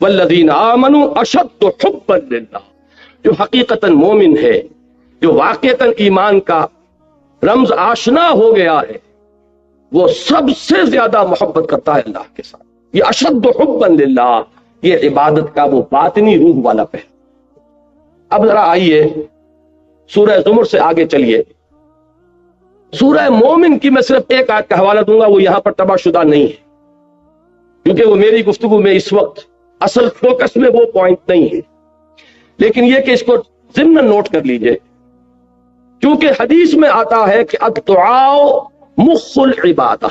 والذین آمنوا اشد حبا للہ، جو حقیقتاً مومن ہے، جو واقعتاً ایمان کا رمز آشنا ہو گیا ہے، وہ سب سے زیادہ محبت کرتا ہے اللہ کے ساتھ۔ یہ اشد حبا للہ، یہ عبادت کا وہ باطنی روح والا پہلو۔ اب ذرا آئیے سورہ زمر سے آگے چلیے۔ سورہ مومن کی میں صرف ایک آیت کا حوالہ دوں گا، وہ یہاں پر تباہ شدہ نہیں ہے، کیونکہ وہ میری گفتگو میں اس وقت اصل فوکس میں وہ پوائنٹ نہیں ہے، لیکن یہ کہ اس کو ضمن نوٹ کر لیجئے، کیونکہ حدیث میں آتا ہے کہ الدعاء مخ العبادہ،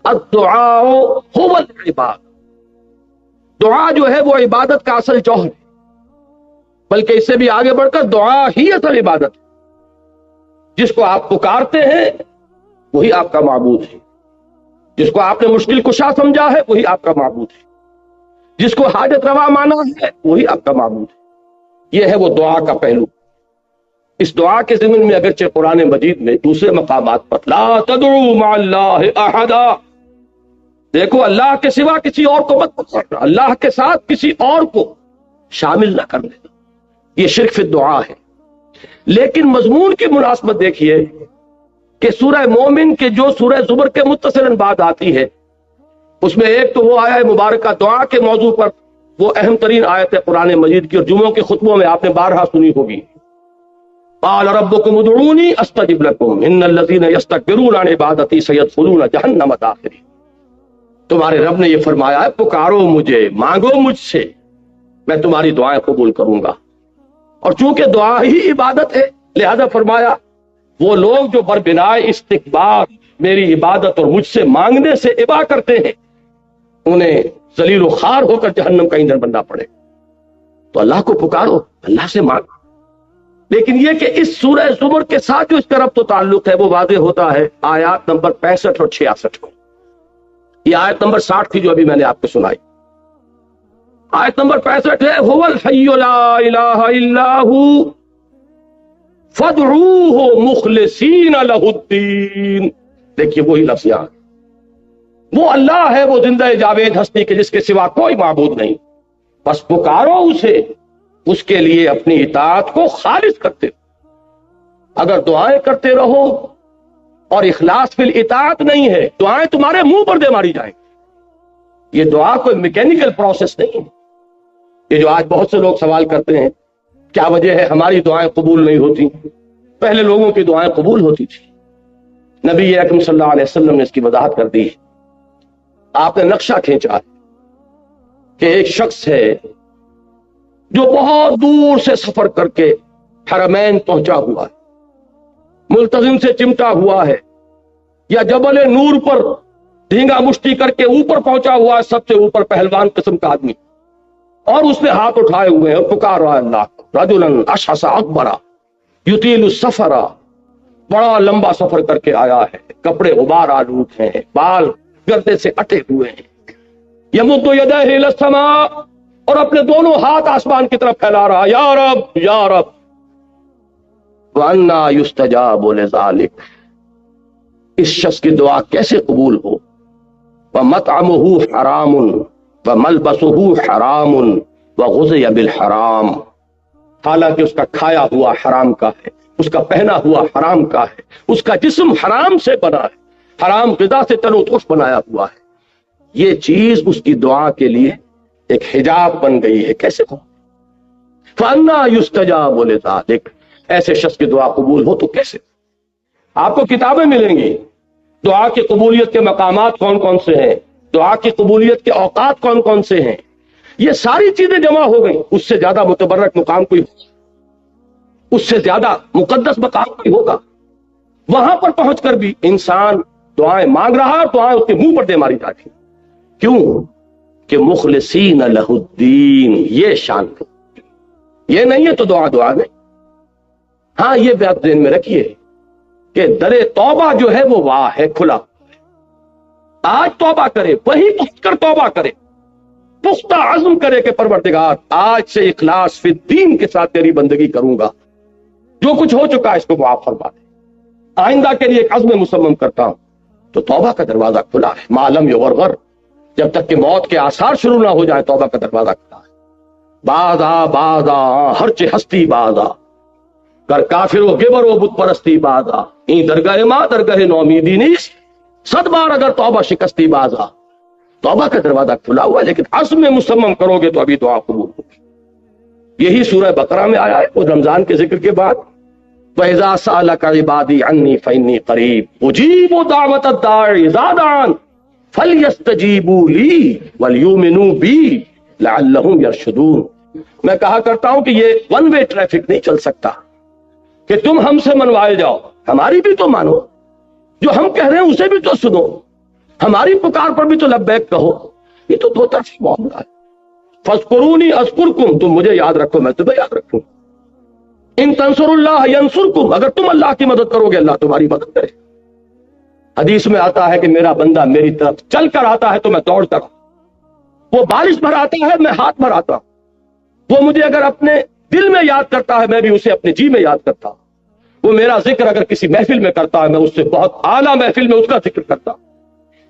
الدعاء هو العبادہ، دعا جو ہے وہ عبادت کا اصل جوہر ہے، بلکہ اس سے بھی آگے بڑھ کر دعا ہی اصل عبادت ہے۔ جس کو آپ پکارتے ہیں وہی آپ کا معبود ہے، جس کو آپ نے مشکل کشا سمجھا ہے وہی آپ کا معبود ہے، جس کو حاجت روا مانا ہے وہی آپ کا معبود ہے۔ یہ ہے وہ دعا کا پہلو۔ اس دعا کے ضمن میں اگرچہ قرآن مجید میں دوسرے مقامات پر لا تدعوا مع اللہ احدا، دیکھو اللہ کے سوا کسی اور کو مت پکارنا، اللہ کے ساتھ کسی اور کو شامل نہ کر لینا، یہ شرک فی الدعا ہے۔ لیکن مضمون کی مناسبت دیکھیے کہ سورہ مومن کے جو سورہ زمر کے متصل بعد آتی ہے، اس میں ایک تو وہ آیا مبارکہ دعا کے موضوع پر، وہ اہم ترین آیت ہے قرآن مجید کی، اور جمعوں کے خطبوں میں آپ نے بارہا سنی ہوگی، قال ربکم ادعونی استجب لکم ان الذین یستکبرون عن عبادتی سیدخلون جہنم داخرین۔ تمہارے رب نے یہ فرمایا ہے پکارو مجھے، مانگو مجھ سے، میں تمہاری دعائیں قبول کروں گا۔ اور چونکہ دعا ہی عبادت ہے، لہذا فرمایا وہ لوگ جو بربنائے استکبار میری عبادت اور مجھ سے مانگنے سے ابا کرتے ہیں، انہیں ذلیل و خوار ہو کر جہنم کا ایندھن بننا پڑے۔ تو اللہ کو پکارو، اللہ سے مانگو۔ لیکن یہ کہ اس سورہ زمر کے ساتھ جو اس کا ربط و تعلق ہے وہ واضح ہوتا ہے آیات نمبر 65 اور 66 کو۔ یہ آیت نمبر 60 تھی جو ابھی میں نے آپ کو سنائی۔ آیت نمبر 65 ہے هو الحی لا الہ الا ہو فادعوہ مخلصین لہ الدین۔ دیکھیے وہی لفظ یہاں، وہ اللہ ہے، وہ زندہ جاوید ہستی کے جس کے سوا کوئی معبود نہیں، بس پکارو اسے، اس کے لیے اپنی اطاعت کو خالص کرتے رہو۔ اگر دعائیں کرتے رہو اور اخلاص فی الاطاعت نہیں ہے، دعائیں تمہارے منہ پر دے ماری جائیں گی۔ یہ دعا کوئی میکینیکل پروسیس نہیں ہے۔ یہ جو آج بہت سے لوگ سوال کرتے ہیں کیا وجہ ہے ہماری دعائیں قبول نہیں ہوتی، پہلے لوگوں کی دعائیں قبول ہوتی تھی۔ نبی اکرم صلی اللہ علیہ وسلم نے اس کی وضاحت کر دی۔ آپ نے نقشہ کھینچا کہ ایک شخص ہے جو بہت دور سے سفر کر کے حرمین پہنچا ہوا ہے، ملتزم سے چمٹا ہوا ہے، یا جبل نور پر ڈھینگا مشتی کر کے اوپر پہنچا ہوا ہے، سب سے اوپر پہلوان قسم کا آدمی، اور اس نے ہاتھ اٹھائے ہوئے ہیں اور پکار رہا ہے اللہ، رجلا اشعث اکبر یطیل السفر، بڑا لمبا سفر کر کے آیا ہے، کپڑے غبار آلود ہیں، بال گردے سے اٹے ہوئے ہیں، یمد یدیہ الی السماء، اور اپنے دونوں ہاتھ آسمان کی طرف پھیلا رہا، یا رب یا رب۔ وَأَنَّا يُسْتَجَابُ لِذَلِكَ، اس شخص کی دعا کیسے قبول ہو؟ وَمَطْعَمُهُ حَرَامٌ وَمَلْبَسُهُ حَرَامٌ وَغُذِيَ بِالْحَرَامِ، حالانکہ اس کا کھایا ہوا حرام کا ہے، اس کا پہنا ہوا حرام کا ہے، اس کا جسم حرام سے بنا ہے، حرام غذا سے تن و توش بنایا ہوا ہے، یہ چیز اس کی دعا کے لیے ایک حجاب بن گئی ہے۔ کیسے ہو؟ فَأَنَّا يُسْتَجَابُ لِذَلِكَ، ایسے شخص کی دعا قبول ہو تو کیسے؟ آپ کو کتابیں ملیں گی دعا کی قبولیت کے مقامات کون کون سے ہیں، دعا کی قبولیت کے اوقات کون کون سے ہیں، یہ ساری چیزیں جمع ہو گئی۔ اس سے زیادہ متبرک مقام کوئی ہوگا، اس سے زیادہ مقدس مقام کوئی ہوگا؟ وہاں پر پہنچ کر بھی انسان دعائیں مانگ رہا، دعائیں اس کے منہ پر دے ماری جاتی۔ کیوں؟ کہ مخلصین لہ الدین، یہ شان ہے، یہ نہیں ہے تو دعا نہیں۔ ہاں یہ بات ذہن میں رکھیے کہ در توبہ جو ہے وہ واہ ہے، کھلا۔ آج توبہ کرے، وہی پہنچ کر توبہ کرے، پختہ عزم کرے کہ پروردگار آج سے اخلاص فی الدین کے ساتھ تیری بندگی کروں گا، جو کچھ ہو چکا ہے اس کو معاف فرما دے، آئندہ کے لیے ایک عزم مصمم کرتا ہوں، تو توبہ کا دروازہ کھلا ہے۔ ما لم یغرغر جب تک کہ موت کے آثار شروع نہ ہو جائے توبہ کا دروازہ کھلا ہے. باز آ ہر چہ ہستی باز آ گر کافر و گبر و بت پرستی باز آ این درگاہ ماں درگاہ نومیدی نیست 100 بار اگر توبہ شکستی باز آ. توبہ کا دروازہ کھلا ہوا ہے لیکن عزم مصمم کرو گے تو ابھی دعا قبول ہوگی. یہی سورہ بقرہ میں آیا ہے وہ رمضان کے ذکر کے بعد وَإِذَا سَأَلَكَ عِبَادِي عَنِّي فَإِنِّي قَرِيبٌ أُجِيبُ دَعْوَةَ الدَّاعِ إِذَا دَعَانِ فَلْيَسْتَجِيبُوا لِي وَلْيُؤْمِنُوا بِي لَعَلَّهُمْ يَرْشُدُونَ. میں کہا کرتا ہوں کہ یہ ون وے ٹریفک نہیں چل سکتا کہ تم ہم سے منوائے جاؤ. ہماری بھی تو مانو, جو ہم کہہ رہے ہیں اسے بھی تو سنو, ہماری پکار پر بھی تو لبیک کہو. یہ تو دو طرفی معاملہ ہے. فاذکرونی اذکرکم, تم مجھے یاد رکھو میں تمہیں یاد رکھوں. ان تنصروا اللہ ینصرکم, اگر تم اللہ کی مدد کرو گے اللہ تمہاری مدد کرے. حدیث میں آتا ہے کہ میرا بندہ میری طرف چل کر آتا ہے تو میں دوڑتا ہوں, وہ بارش بھر آتا ہے میں ہاتھ بھر آتا ہوں, وہ مجھے اگر اپنے دل میں یاد کرتا ہے میں بھی اسے اپنے جی میں یاد کرتا ہوں, وہ میرا ذکر اگر کسی محفل میں کرتا ہے میں اس سے بہت اعلیٰ محفل میں اس کا ذکر کرتا ہوں.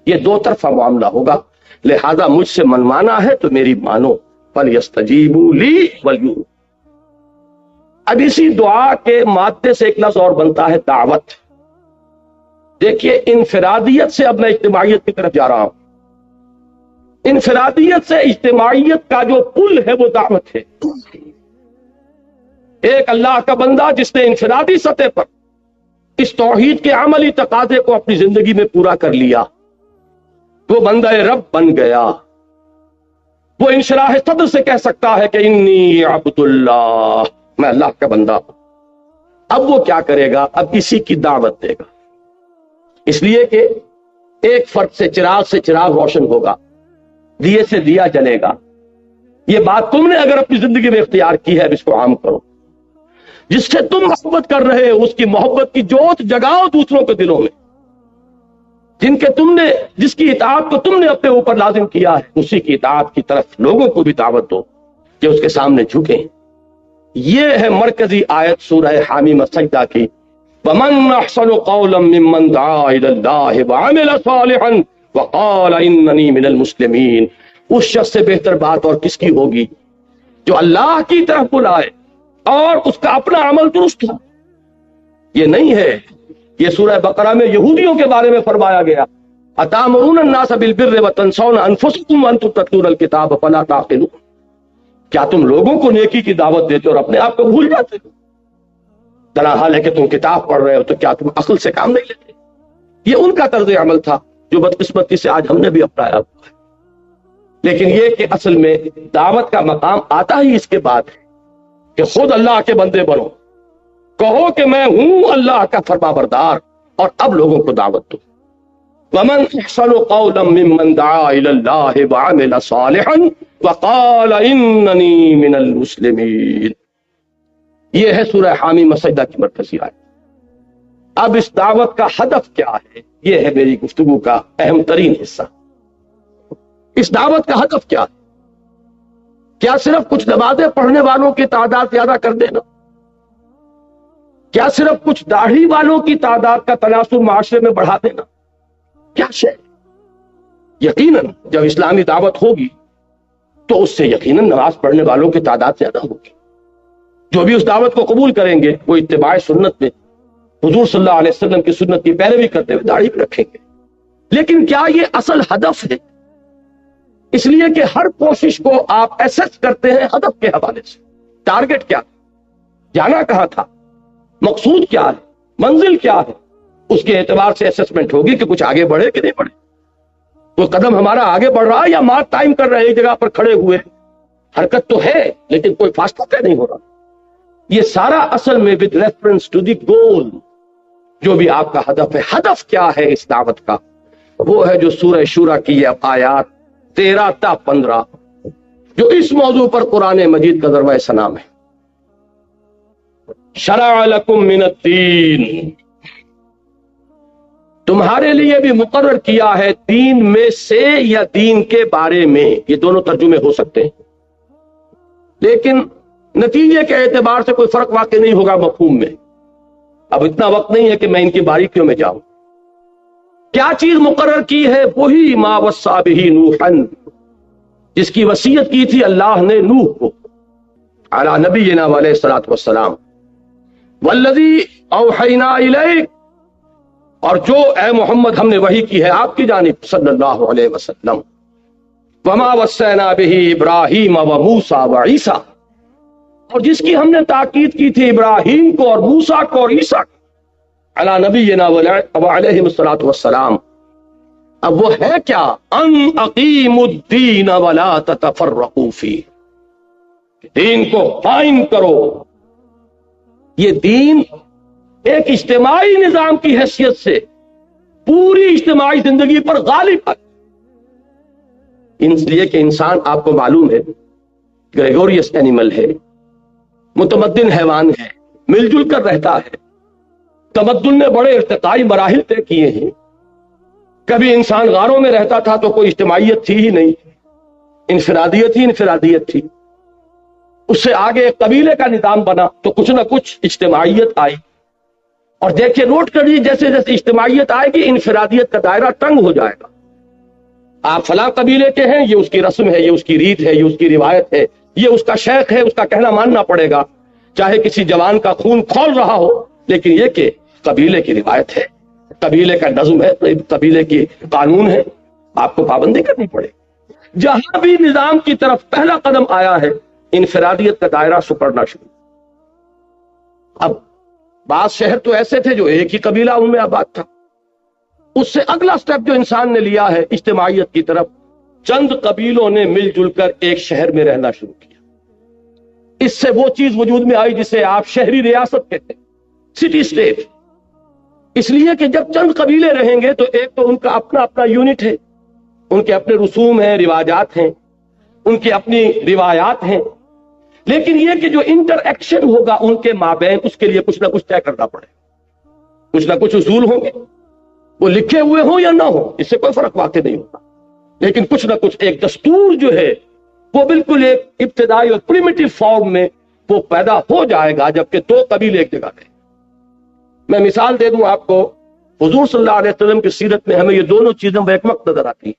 یہ دو طرفہ معاملہ ہوگا, لہذا مجھ سے منوانا ہے تو میری مانو. فَلْيَسْتَجِيبُوا لِي وَلْيُؤْمِنُوا. اب اسی دعا کے مادے سے ایک لفظ اور بنتا ہے دعوت. دیکھیے انفرادیت سے اب میں اجتماعیت کی طرف جا رہا ہوں. انفرادیت سے اجتماعیت کا جو پل ہے وہ دعوت ہے. ایک اللہ کا بندہ جس نے انفرادی سطح پر اس توحید کے عملی تقاضے کو اپنی زندگی میں پورا کر لیا, وہ بندہ رب بن گیا. وہ انشراح صدر سے کہہ سکتا ہے کہ انی عبد اللہ, میں اللہ کا بندہ ہوں. اب وہ کیا کرے گا؟ اب اسی کی دعوت دے گا. اس لیے کہ ایک فرد سے چراغ روشن ہوگا, دیے سے دیا جلے گا. یہ بات تم نے اگر اپنی زندگی میں اختیار کی ہے اب اس کو عام کرو. جس سے تم محبت کر رہے ہو اس کی محبت کی جوت جگاؤ دوسروں کے دلوں میں. جس کی اطاعت کو تم نے اپنے اوپر لازم کیا ہے اسی کی اطاعت کی طرف لوگوں کو بھی دعوت دو کہ اس کے سامنے جھکیں. یہ ہے مرکزی آیت سورہ حامیم السجدہ کی. وَمَنْ أَحْسَنُ قَوْلًا مِّمَّنْ دَعَا إِلَى اللَّهِ وَعَمِلَ صَالِحًا وَقَالَ إِنَّنِي مِنَ الْمُسْلِمِينَ. اس شخص سے بہتر بات اور کس کی ہوگی جو اللہ کی طرف بلائے اور اس کا اپنا عمل درست ہو. یہ نہیں ہے. یہ سورہ بقرہ میں یہودیوں کے بارے میں فرمایا گیا أَتَأْمُرُونَ النَّاسَ بِالْبِرِّ وَتَنْسَوْنَ أَنفُسَكُمْ وَأَنْتُمْ تَتْلُونَ الْكِتَابَ فَلَا تَعْقِلُونَ. کیا تم لوگوں کو نیکی کی دعوت دیتے اور اپنے آپ کو بھول جاتے ہو؟ حال ہے کہ تم کتاب پڑھ رہے ہو تو کیا تم عقل سے کام نہیں لیتے؟ یہ ان کا طرز عمل تھا جو بدقسمتی سے آج ہم نے بھی اپنایا ہوا ہے. لیکن یہ کہ اصل میں دعوت کا مقام آتا ہی اس کے بعد ہے کہ خود اللہ کے بندے بنو, کہو کہ میں ہوں اللہ کا فرما بردار, اور اب لوگوں کو دعوت دو. وَمَنْ أَحْسَنُ قَوْلًا مِّمَّنْ دَعَا إِلَى اللَّهِ وَعَمِلَ صَالِحًا وَقَالَ إِنَّنِي مِنَ الْمُسْلِمِينَ. یہ ہے سورہ حامیم السجدہ کی مرکزی آیت. اب اس دعوت کا ہدف کیا ہے, یہ ہے میری گفتگو کا اہم ترین حصہ. اس دعوت کا ہدف کیا ہے؟ کیا صرف کچھ نمازیں پڑھنے والوں کی تعداد زیادہ کر دینا؟ کیا صرف کچھ داڑھی والوں کی تعداد کا تناسب معاشرے میں بڑھا دینا؟ کیا شے؟ یقیناً جب اسلامی دعوت ہوگی تو اس سے یقیناً نماز پڑھنے والوں کی تعداد زیادہ ہوگی. جو بھی اس دعوت کو قبول کریں گے وہ اتباع سنت میں حضور صلی اللہ علیہ وسلم کی سنت کی پیروی کرتے ہوئے داڑھی بھی رکھیں گے. لیکن کیا یہ اصل ہدف ہے؟ اس لیے کہ ہر کوشش کو آپ ایسس کرتے ہیں ہدف کے حوالے سے. ٹارگٹ کیا ہے, جانا کہاں تھا, مقصود کیا ہے, منزل کیا ہے, اس کے اعتبار سے اسسمنٹ ہوگی کہ کچھ آگے بڑھے کہ نہیں بڑھے. وہ قدم ہمارا آگے بڑھ رہا ہے یا مار ٹائم کر رہے ہیں ایک جگہ پر کھڑے ہوئے. حرکت تو ہے لیکن کوئی فاصلہ طے نہیں ہو رہا. یہ سارا اصل میں with reference to the goal, جو بھی آپ کا ہدف ہے. ہدف کیا ہے اس دعوت کا؟ وہ ہے جو سورہ شورى کی یہ آیات 13 تا 15 جو اس موضوع پر قرآن مجید کا ذروہ سنام ہے. شرع لکم من الدین, تمہارے لیے بھی مقرر کیا ہے دین میں سے یا دین کے بارے میں. یہ دونوں ترجمے ہو سکتے ہیں لیکن نتیجے کے اعتبار سے کوئی فرق واقع نہیں ہوگا مفہوم میں. اب اتنا وقت نہیں ہے کہ میں ان کی باریکیوں میں جاؤں. کیا چیز مقرر کی ہے؟ وہی ما وصى به نوحا، جس کی وصیت کی تھی اللہ نے نوح کو علی نبینا علیہ الصلوۃ والسلام، والذی اوحینا الیک، اور جو اے محمد ہم نے وحی کی ہے آپ کی جانب صلی اللہ علیہ وسلم، وما وصینا به ابراہیم وموسیٰ وعیسیٰ، اور جس کی ہم نے تاکید کی تھی ابراہیم کو اور موسیٰ کو اور عیسیٰ کو علی نبینا علیہ الصلوۃ والسلام۔ اب وہ ہے کیا؟ ان اقیموا الدین ولا تتفرقوا فیہ، دین کو قائم کرو۔ یہ دین ایک اجتماعی نظام کی حیثیت سے پوری اجتماعی زندگی پر غالب ہے، اس لیے کہ انسان آپ کو معلوم ہے گریگوریس اینیمل ہے، متمدن حیوان ہے، مل جل کر رہتا ہے۔ تمدن نے بڑے ارتقائی مراحل طے کیے ہیں۔ کبھی انسان غاروں میں رہتا تھا تو کوئی اجتماعیت تھی ہی نہیں، انفرادیت ہی انفرادیت تھی۔ اس سے آگے ایک قبیلے کا نظام بنا تو کچھ نہ کچھ اجتماعیت آئی، اور دیکھیے نوٹ کریے جیسے جیسے اجتماعیت آئے گی انفرادیت کا دائرہ تنگ ہو جائے گا۔ آپ فلاں قبیلے کے ہیں، یہ اس کی رسم ہے، یہ اس کی ریت ہے، یہ اس کی روایت ہے، یہ اس کا شیخ ہے، اس کا کہنا ماننا پڑے گا، چاہے کسی جوان کا خون کھول رہا ہو، لیکن یہ کہ قبیلے کی روایت ہے، قبیلے کا نظم ہے، قبیلے کی قانون ہے، آپ کو پابندی کرنی پڑے۔ جہاں بھی نظام کی طرف پہلا قدم آیا ہے انفرادیت کا دائرہ سکڑنا شروع۔ اب بعض شہر تو ایسے تھے جو ایک ہی قبیلہ ان میں آباد تھا، اس سے اگلا سٹیپ جو انسان نے لیا ہے اجتماعیت کی طرف، چند قبیلوں نے مل جل کر ایک شہر میں رہنا شروع کیا۔ اس سے وہ چیز وجود میں آئی جسے آپ شہری ریاست کہتے ہیں، سٹی اسٹیٹ۔ اس لیے کہ جب چند قبیلے رہیں گے تو ایک تو ان کا اپنا اپنا یونٹ ہے، ان کے اپنے رسوم ہیں، رواجات ہیں، ان کی اپنی روایات ہیں، لیکن یہ کہ جو انٹر ایکشن ہوگا ان کے مابین، اس کے لیے کچھ نہ کچھ طے کرنا پڑے، کچھ نہ کچھ اصول ہوں گے، وہ لکھے ہوئے ہوں یا نہ ہوں، اس سے کوئی فرق واقع نہیں ہوتا، لیکن کچھ نہ کچھ ایک دستور جو ہے وہ بالکل ایک ابتدائی اور پریمیٹیو فارم میں وہ پیدا ہو جائے گا جبکہ دو قبیلے ایک جگہ رہیں۔ میں مثال دے دوں آپ کو، حضور صلی اللہ علیہ وسلم کی سیرت میں ہمیں یہ دونوں چیزیں بیک وقت نظر آتی ہیں،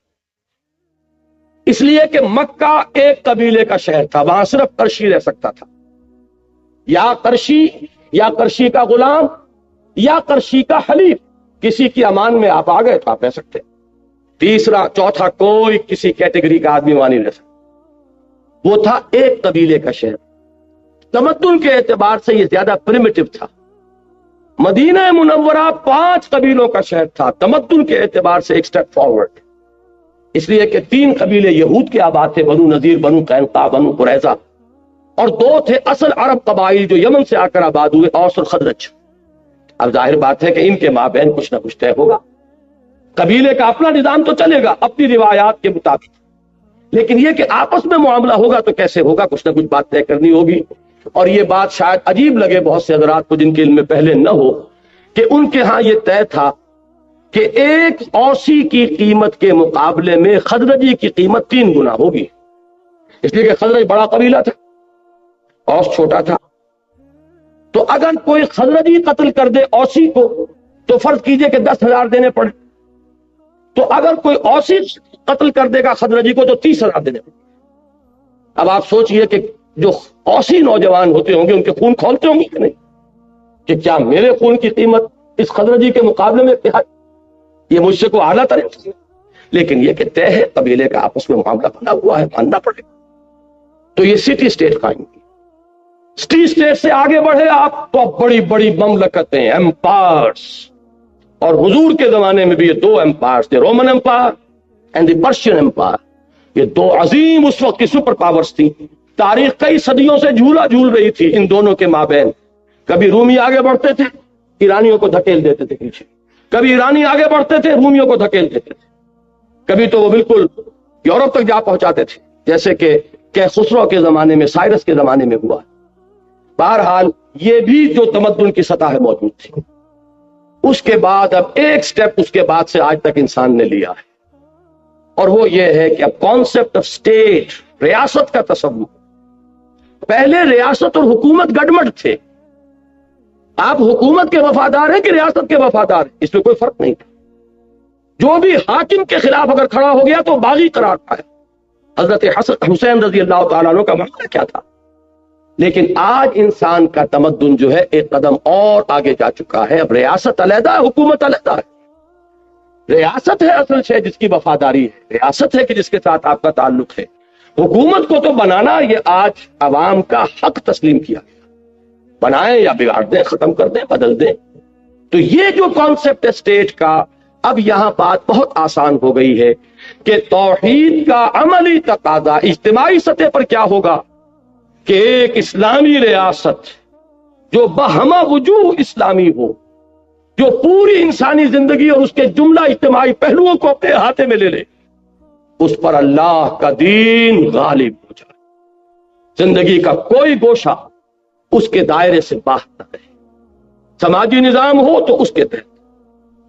اس لیے کہ مکہ ایک قبیلے کا شہر تھا، وہاں صرف قرشی رہ سکتا تھا، یا قرشی کا غلام یا قرشی کا حلیف، کسی کی امان میں آپ آ گئے تو آپ رہ سکتے، تیسرا چوتھا کوئی کسی کیٹیگری کا آدمی وہاں نہیں رہ سکتا۔ وہ تھا ایک قبیلے کا شہر، تمدن کے اعتبار سے یہ زیادہ پریمیٹیو تھا۔ مدینہ منورہ 5 قبیلوں کا شہر تھا، تمدن کے اعتبار سے ایک سٹیپ فارورڈ، اس لیے کہ 3 قبیلے یہود کے آباد تھے، بنو نذیر، بنو قینقاع، بنو قریظہ، اور 2 تھے اصل عرب قبائل جو یمن سے آ کر آباد ہوئے، اوس اور خزرج۔ اب ظاہر بات ہے کہ ان کے مابین کچھ نہ کچھ طے ہوگا، قبیلے کا اپنا نظام تو چلے گا اپنی روایات کے مطابق، لیکن یہ کہ آپس میں معاملہ ہوگا تو کیسے ہوگا، کچھ نہ کچھ بات طے کرنی ہوگی۔ اور یہ بات شاید عجیب لگے بہت سے حضرات کو جن کے علم میں پہلے نہ ہو کہ ان کے ہاں یہ طے تھا کہ ایک اوسی کی قیمت کے مقابلے میں خزرجی کی قیمت 3 گنا ہوگی، اس لیے کہ خزرج بڑا قبیلہ تھا، اوس چھوٹا تھا۔ تو اگر کوئی خزرجی قتل کر دے اوسی کو تو فرض کیجئے کہ 10,000 دینے پڑے، تو اگر کوئی اوسی قتل کر دے گا خزرجی کو تو 30,000 دینے پڑے۔ اب آپ سوچئے کہ جو اوسی نوجوان ہوتے ہوں گے ان کے خون کھولتے ہوں گے کہ نہیں، کہ کیا میرے خون کی قیمت اس خزرجی کے مقابلے میں کیا ہے، یہ مجھ سے کوئی اعلیٰ ترین، لیکن یہ کہ طے ہے، قبیلے کا آپس میں معاملہ بنا ہوا ہے، ماننا پڑے گا۔ تو یہ سٹی اسٹیٹ قائم کی۔ سٹی اسٹیٹ سے آگے بڑھے آپ تو بڑی بڑی مملکتیں، ایمپائرس، اور حضور کے زمانے میں بھی یہ 2 ایمپائرس تھے، Roman empire and the Persian empire, یہ 2 عظیم اس وقت کی سپر پاورز تھی۔ تاریخ کئی صدیوں سے جھولا جھول رہی تھی ان دونوں کے مابین، کبھی رومی آگے بڑھتے تھے ایرانیوں کو دھکیل دیتے تھے پیچھے، کبھی ایرانی آگے بڑھتے تھے رومیوں کو دھکیل دیتے تھے، کبھی تو وہ بالکل یورپ تک جا پہنچاتے تھے، جیسے کہ خسرو کے زمانے میں، سائرس کے زمانے میں ہوا۔ بہرحال یہ بھی جو تمدن کی سطح ہے موجود تھی۔ اس کے بعد اب ایک سٹیپ اس کے بعد سے آج تک انسان نے لیا ہے، اور وہ یہ ہے کہ اب کانسیپٹ آف اسٹیٹ، ریاست کا تصور۔ پہلے ریاست اور حکومت گڈمڈ تھے، آپ حکومت کے وفادار ہیں کہ ریاست کے وفادار ہیں، اس میں کوئی فرق نہیں تھا۔ جو بھی حاکم کے خلاف اگر کھڑا ہو گیا تو باغی قرار پائے. حضرت حسین رضی اللہ تعالیٰ عنہ کا معاملہ کیا تھا. لیکن آج انسان کا تمدن جو ہے ایک قدم اور آگے جا چکا ہے. اب ریاست علیحدہ ہے، حکومت علیحدہ ہے. ریاست ہے اصل شے جس کی وفاداری ہے، ریاست ہے کہ جس کے ساتھ آپ کا تعلق ہے. حکومت کو تو بنانا یہ آج عوام کا حق تسلیم کیا گیا. بنائیں یا بگاڑ دیں، ختم کر دیں، بدل دیں. تو یہ جو کانسیپٹ ہے اسٹیٹ کا، اب یہاں بات بہت آسان ہو گئی ہے کہ توحید کا عملی تقاضا اجتماعی سطح پر کیا ہوگا کہ ایک اسلامی ریاست جو بہمہ وجوہ اسلامی ہو، جو پوری انسانی زندگی اور اس کے جملہ اجتماعی پہلوؤں کو اپنے ہاتھے میں لے لے، اس پر اللہ کا دین غالب ہو جائے. زندگی کا کوئی گوشہ اس کے دائرے سے باہر نہ رہے. سماجی نظام ہو تو اس کے تحت،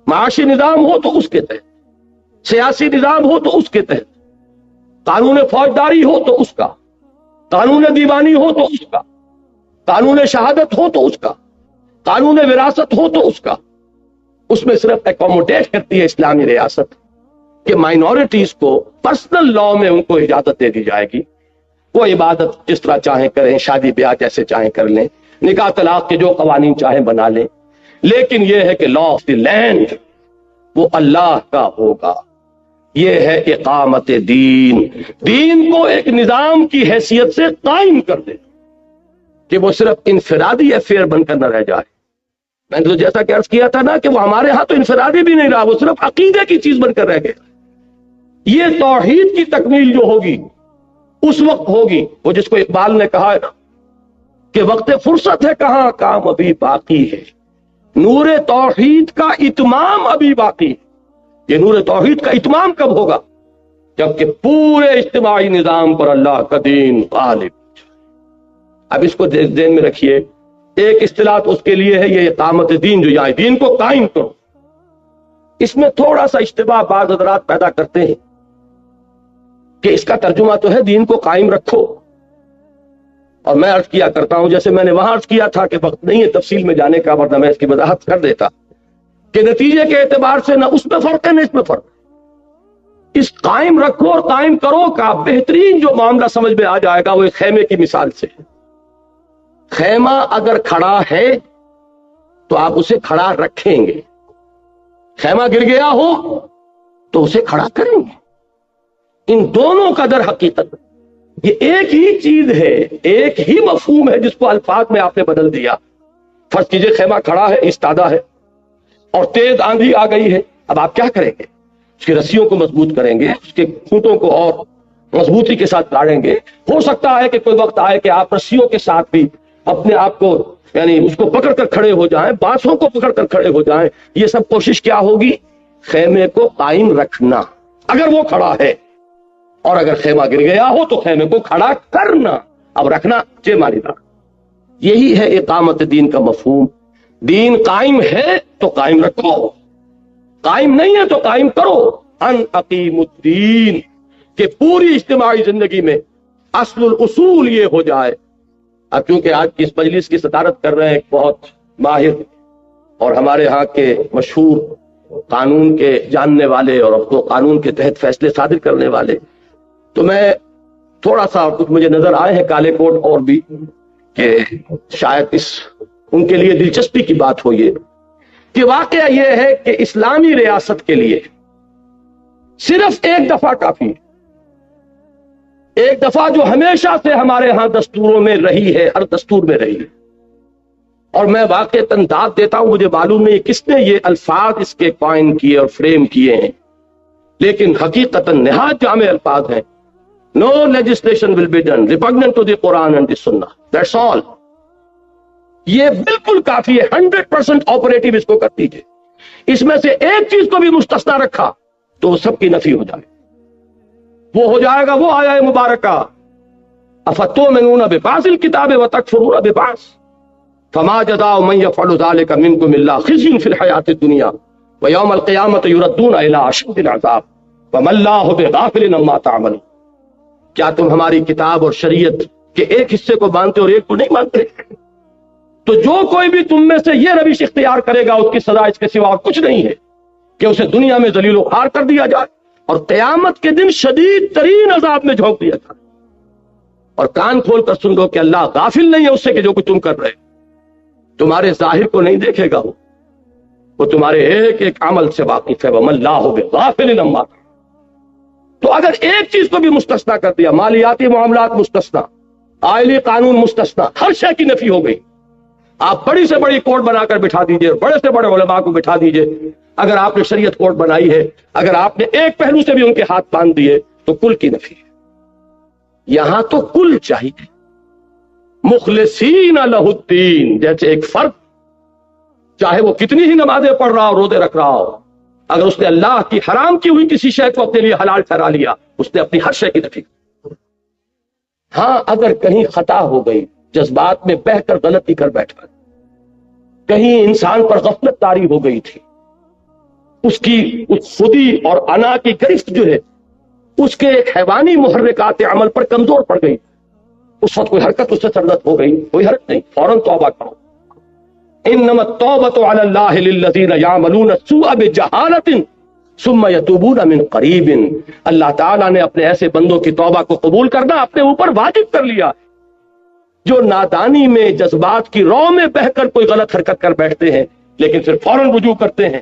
معاشی نظام ہو تو اس کے تحت، سیاسی نظام ہو تو اس کے تحت، قانون فوجداری ہو تو اس کا، قانون دیوانی ہو تو اس کا، قانون شہادت ہو تو اس کا، قانون وراثت ہو تو اس کا. اس میں صرف اکوموڈیٹ کرتی ہے اسلامی ریاست کہ مائنورٹیز کو پرسنل لا میں ان کو اجازت دے دی جائے گی. وہ عبادت جس طرح چاہیں کریں، شادی بیاہ جیسے چاہیں کر لیں، نکاح طلاق کے جو قوانین چاہیں بنا لیں، لیکن یہ ہے کہ لا آف دی لینڈ وہ اللہ کا ہوگا. یہ ہے اقامت دین. دین کو ایک نظام کی حیثیت سے قائم کر دے کہ وہ صرف انفرادی افیئر بن کر نہ رہ جائے. میں نے تو جیسا کہ عرض کیا تھا نا کہ وہ ہمارے ہاں تو انفرادی بھی نہیں رہا، وہ صرف عقیدے کی چیز بن کر رہ گیا. یہ توحید کی تکمیل جو ہوگی اس وقت ہوگی، وہ جس کو اقبال نے کہا ہے نا کہ وقت فرصت ہے کہاں، کام ابھی باقی ہے، نور توحید کا اتمام ابھی باقی ہے. یہ نور توحید کا اتمام کب ہوگا؟ جبکہ پورے اجتماعی نظام پر اللہ کا دین غالب. اب اس کو ذہن میں رکھیے، ایک اصطلاح تو اس کے لیے ہے یہ اقامت دین، جو یہاں دین کو قائم کرو. اس میں تھوڑا سا اشتباہ بعض حضرات پیدا کرتے ہیں کہ اس کا ترجمہ تو ہے دین کو قائم رکھو. اور میں عرض کیا کرتا ہوں، جیسے میں نے وہاں عرض کیا تھا کہ وقت نہیں ہے تفصیل میں جانے کا، ورنہ میں اس کی وضاحت کر دیتا کہ نتیجے کے اعتبار سے نہ اس میں فرق ہے نہ اس میں فرق. اس قائم رکھو اور قائم کرو کا بہترین جو معاملہ سمجھ میں آ جائے گا وہ ایک خیمے کی مثال سے. خیمہ اگر کھڑا ہے تو آپ اسے کھڑا رکھیں گے، خیمہ گر گیا ہو تو اسے کھڑا کریں گے. ان دونوں کا در حقیقت یہ ایک ہی چیز ہے، ایک ہی مفہوم ہے جس کو الفاظ میں آپ نے بدل دیا. فرض کیجئے خیمہ کھڑا ہے، ایستادہ ہے، اور تیز آندھی آ گئی ہے. اب آپ کیا کریں گے؟ اس کی رسیوں کو مضبوط کریں گے، اس کے کھوٹوں کو اور مضبوطی کے ساتھ لاڑیں گے. ہو سکتا ہے کہ کوئی وقت آئے کہ آپ رسیوں کے ساتھ بھی اپنے آپ کو یعنی اس کو پکڑ کر کھڑے ہو جائیں، بانسوں کو پکڑ کر کھڑے ہو جائیں. یہ سب کوشش کیا ہوگی؟ خیمے کو قائم رکھنا اگر وہ کھڑا ہے، اور اگر خیمہ گر گیا ہو تو خیمے کو کھڑا کرنا. اب رکھنا چے ماری دا. یہی ہے اقامت دین کا مفہوم. دین قائم ہے تو قائم رکھو، قائم نہیں ہے تو قائم کرو. ان اقیم الدین، کہ پوری اجتماعی زندگی میں اصل الاصول یہ ہو جائے. اب چونکہ آج کی اس مجلس کی صدارت کر رہے ہیں ایک بہت ماہر اور ہمارے ہاں کے مشہور قانون کے جاننے والے اور اب تو قانون کے تحت فیصلے صادر کرنے والے، تو میں تھوڑا سا کچھ مجھے نظر آئے ہیں کالے کوٹ اور بھی کہ شاید ان کے لیے دلچسپی کی بات ہو یہ کہ واقعہ یہ ہے کہ اسلامی ریاست کے لیے صرف ایک دفعہ کافی ہے. ایک دفعہ جو ہمیشہ سے ہمارے ہاں دستوروں میں رہی ہے، ہر دستور میں رہی ہے. اور میں واقعتاً داد دیتا ہوں، مجھے معلوم نہیں کس نے یہ الفاظ اس کے قائم کیے اور فریم کیے ہیں، لیکن حقیقتاً نہایت جامع الفاظ ہیں. No legislation will be done repugnant to the Quran and the Sunnah. That's all. یہ بالکل کافی ہے. 100% آپریٹو اس کو کر دیجیے. اس میں سے ایک چیز کو بھی مستثنا رکھا تو سب کی نفی ہو جائے. وہ ہو جائے گا وہ آیا مبارکہ افتؤمنون ببعض الکتاب وتکفرون ببعض فما جزاء من يفعل ذلك منكم الا خزي في الحياة الدنيا ويوم القيامة يردون الى اشد العذاب وما الله بغافل عما تعملون. کیا تم ہماری کتاب اور شریعت کے ایک حصے کو مانتے اور ایک کو نہیں مانتے؟ تو جو کوئی بھی تم میں سے یہ روش اختیار کرے گا اس کی سزا اس کے سوا کچھ نہیں ہے. کہ اسے دنیا میں ذلیل و خوار کر دیا جائے اور قیامت کے دن شدید ترین عذاب میں جھونک دیا جائے. اور کان کھول کر سن لو کہ اللہ غافل نہیں ہے اس سے کہ جو کچھ تم کر رہے. تمہارے ظاہر کو نہیں دیکھے گا وہ تمہارے ایک ایک عمل سے واقف ہے. وَمَا اللَّهُ بِغَافِلٍ عَمَّا تَعْمَلُونَ. تو اگر ایک چیز کو بھی مستثنا کر دیا، مالیاتی معاملات مستثنا، آئلی قانون مستثنا، ہر شے کی نفی ہو گئی. آپ بڑی سے بڑی کورٹ بنا کر بٹھا دیجئے، بڑے سے بڑے علماء کو بٹھا دیجئے، اگر آپ نے شریعت کورٹ بنائی ہے، اگر آپ نے ایک پہلو سے بھی ان کے ہاتھ باندھ دیے تو کل کی نفی ہے. یہاں تو کل چاہیے. مخلصین لہ الدین، جیسے ایک فرد چاہے وہ کتنی ہی نمازیں پڑھ رہا ہو، روزے رکھ رہا ہو، اگر اس نے اللہ کی حرام کی ہوئی کسی شے کو اپنے لیے حلال ٹھہرا لیا، اس نے اپنی ہر شے کی نفی. ہاں اگر کہیں خطا ہو گئی، جذبات میں بہہ کر غلطی کر بیٹھا، کہیں انسان پر غفلت طاری ہو گئی تھی، اس کی اس خودی اور انا کی گرفت جو ہے اس کے حیوانی محرکات عمل پر کمزور پڑ گئی، اس وقت کوئی حرکت اس سے سرزد ہو گئی، کوئی حرکت نہیں، فوراً توبہ کرو. انما التوبۃ علی اللہ للذین یعملون السوء بجہالۃ ثم یتوبون من قریب. اللہ تعالیٰ نے اپنے ایسے بندوں کی توبہ کو قبول کرنا اپنے اوپر واجب کر لیا جو نادانی میں جذبات کی رو میں بہ کر کوئی غلط حرکت کر بیٹھتے ہیں لیکن پھر فوراً رجوع کرتے ہیں.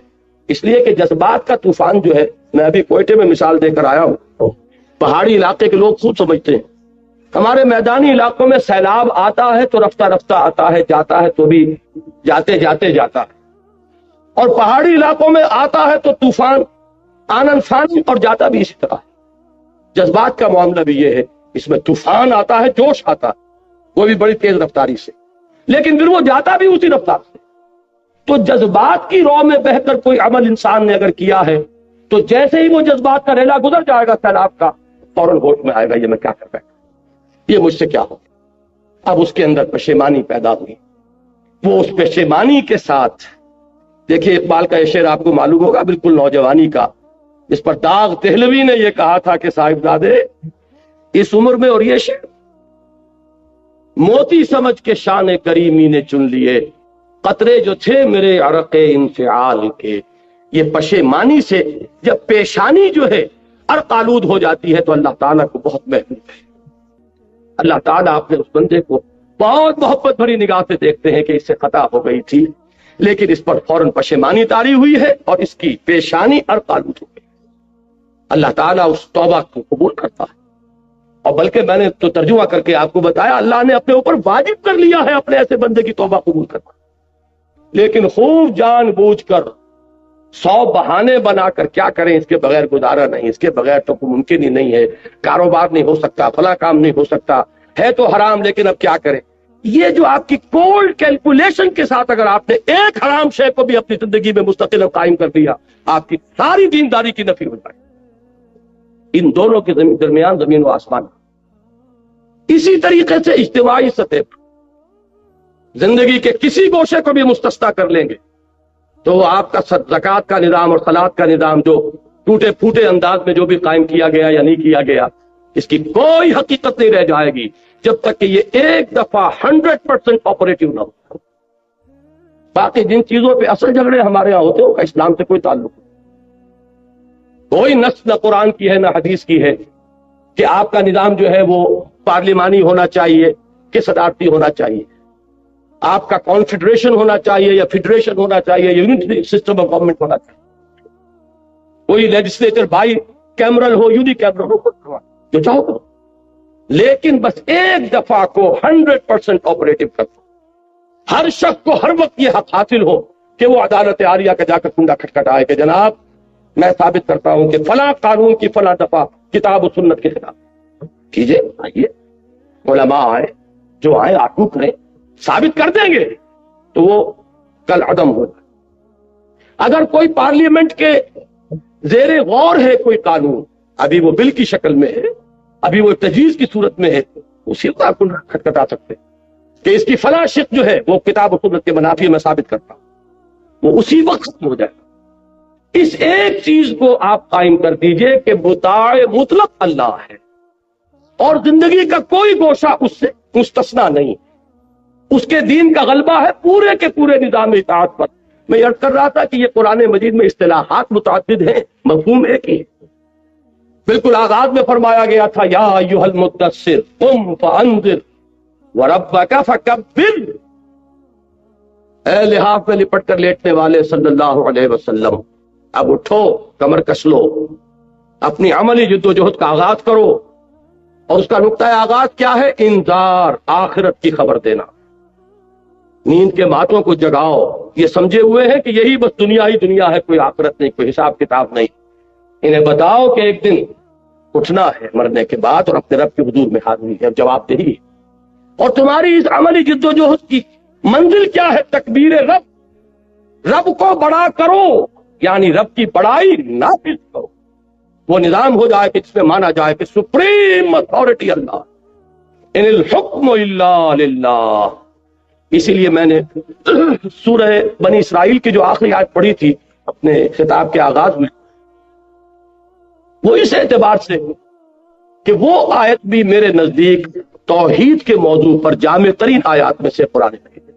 اس لیے کہ جذبات کا طوفان جو ہے، میں ابھی کوئٹے میں مثال دے کر آیا ہوں، پہاڑی علاقے کے لوگ خوب سمجھتے ہیں. ہمارے میدانی علاقوں میں سیلاب آتا ہے تو رفتہ رفتہ آتا ہے، جاتا ہے تو بھی جاتے جاتے جاتا ہے، اور پہاڑی علاقوں میں آتا ہے تو طوفان آنن فانی اور جاتا بھی اسی طرح ہے. جذبات کا معاملہ بھی یہ ہے، اس میں طوفان آتا ہے، جوش آتا ہے، وہ بھی بڑی تیز رفتاری سے، لیکن پھر وہ جاتا بھی اسی رفتار سے. تو جذبات کی رو میں بہ کر کوئی عمل انسان نے اگر کیا ہے تو جیسے ہی وہ جذبات کا ریلا گزر جائے گا سیلاب کا، فوراً ہوش میں آئے گا یہ میں کیا کر بیٹھا، یہ مجھ سے کیا ہو. اب اس کے اندر پشیمانی پیدا ہوئی. وہ اس پشیمانی کے ساتھ، دیکھیے اقبال کا یہ شعر آپ کو معلوم ہوگا، بالکل نوجوانی کا، جس پر داغ دہلوی نے یہ کہا تھا کہ صاحبزادے اس عمر میں، اور یہ شعر، موتی سمجھ کے شان کریمی نے چن لیے قطرے جو تھے میرے عرق انفعال کے. یہ پشیمانی سے جب پیشانی جو ہے عرق آلود ہو جاتی ہے تو اللہ تعالیٰ کو بہت محبوب ہے. اللہ تعالیٰ اپنے اس بندے کو بہت محبت بھری نگاہ سے دیکھتے ہیں کہ اس سے خطا ہو گئی تھی لیکن اس پر فوراً پشیمانی طاری ہوئی ہے اور اس کی پیشانی عرق آلود ہو گئی. اللہ تعالیٰ اس توبہ کو قبول کرتا ہے. اور بلکہ میں نے تو ترجمہ کر کے آپ کو بتایا، اللہ نے اپنے اوپر واجب کر لیا ہے اپنے ایسے بندے کی توبہ قبول کرنا. لیکن خوب جان بوجھ کر 100 بہانے بنا کر کیا کریں، اس کے بغیر گزارا نہیں، اس کے بغیر تو ممکن ہی نہیں ہے، کاروبار نہیں ہو سکتا، فلاں کام نہیں ہو سکتا، ہے تو حرام لیکن اب کیا کریں. یہ جو آپ کی کولڈ کیلکولیشن کے ساتھ اگر آپ نے ایک حرام شے کو بھی اپنی زندگی میں مستقل اور قائم کر دیا، آپ کی ساری دینداری کی نفی ہو جائے. ان دونوں کے درمیان زمین و آسمان. اسی طریقے سے اجتماعی سطح پر زندگی کے کسی گوشے کو بھی مستثنا کر لیں گے تو آپ کا زکوٰۃ کا نظام اور صلاۃ کا نظام جو ٹوٹے پھوٹے انداز میں جو بھی قائم کیا گیا یا نہیں کیا گیا، اس کی کوئی حقیقت نہیں رہ جائے گی جب تک کہ یہ ایک دفعہ 100% آپریٹو نہ ہو. باقی جن چیزوں پہ اصل جھگڑے ہمارے ہاں ہوتے ہیں کا اسلام سے کوئی تعلق نہیں. کوئی نص نہ قرآن کی ہے نہ حدیث کی ہے کہ آپ کا نظام جو ہے وہ پارلیمانی ہونا چاہیے کہ صدارتی ہونا چاہیے، آپ کا کانفیڈریشن ہونا چاہیے یا فیڈریشن ہونا چاہیے، یونٹری سسٹم آف گورنمنٹ ہونا چاہیے. کوئی لیجسلیچر بائی کیمرل ہو، یونی کیمرل ہو، جو چاہو کرو، لیکن بس ایک دفعہ کو 100% آپریٹو کر دو. ہر شخص کو ہر وقت یہ حق حاصل ہو کہ وہ عدالت عالیہ کا جا کر کنڈا کھٹکھٹائے کہ جناب میں ثابت کرتا ہوں کہ فلاں قانون کی فلاں دفعہ کتاب و سنت کے خلاف. کیجئے، آئیے، علماء آئے، جو آئے آگو کریں، ثابت کر دیں گے تو وہ کل عدم ہو جائے. اگر کوئی پارلیمنٹ کے زیر غور ہے کوئی قانون، ابھی وہ بل کی شکل میں ہے، ابھی وہ تجویز کی صورت میں ہے، اسی کو آپ کھٹکھٹا سکتے ہیں کہ اس کی فلاں شق جو ہے وہ کتاب و سنت کے منافی میں ثابت کرتا ہوں، وہ اسی وقت ختم ہو جائے. اس ایک چیز کو آپ قائم کر دیجئے کہ مطاع مطلق اللہ ہے اور زندگی کا کوئی گوشہ اس سے مستثنا نہیں. اس کے دین کا غلبہ ہے پورے کے پورے نظام اطاعت پر. میں عرض کر رہا تھا کہ یہ قرآن مجید میں اصطلاحات متعدد ہیں، مفہوم ایک ہی۔ بالکل آغاز میں فرمایا گیا تھا یا ایھا المدثر قم فانذر وربک فکبر، اے لحاف میں لپٹ کر لیٹنے والے صلی اللہ علیہ وسلم، اب اٹھو، کمر کس لو، اپنی عملی جد و جہد کا آغاز کرو۔ اور اس کا نقطہ آغاز کیا ہے؟ انذار، آخرت کی خبر دینا۔ نیند کے ماتوں کو جگاؤ، یہ سمجھے ہوئے ہیں کہ یہی بس دنیا ہی دنیا ہے، کوئی آخرت نہیں، کوئی حساب کتاب نہیں۔ انہیں بتاؤ کہ ایک دن اٹھنا ہے مرنے کے بعد، اور اپنے رب کے حضور میں حاضری ہے، جواب دہی۔ اور تمہاری اس عملی جد و جہد کی منزل کیا ہے؟ تکبیر رب، رب کو بڑا کرو، یعنی رب کی بڑائی نافذ کرو۔ وہ نظام ہو جائے کہ جس میں مانا جائے کہ سپریم اتھارٹی اللہ، ان الحکم الا للہ۔ اسی لیے میں نے سورہ بنی اسرائیل کی جو آخری آیت پڑھی تھی اپنے خطاب کے آغاز میں، وہ اس اعتبار سے کہ وہ آیت بھی میرے نزدیک توحید کے موضوع پر جامع ترین آیات میں سے قرآن مجید ہے۔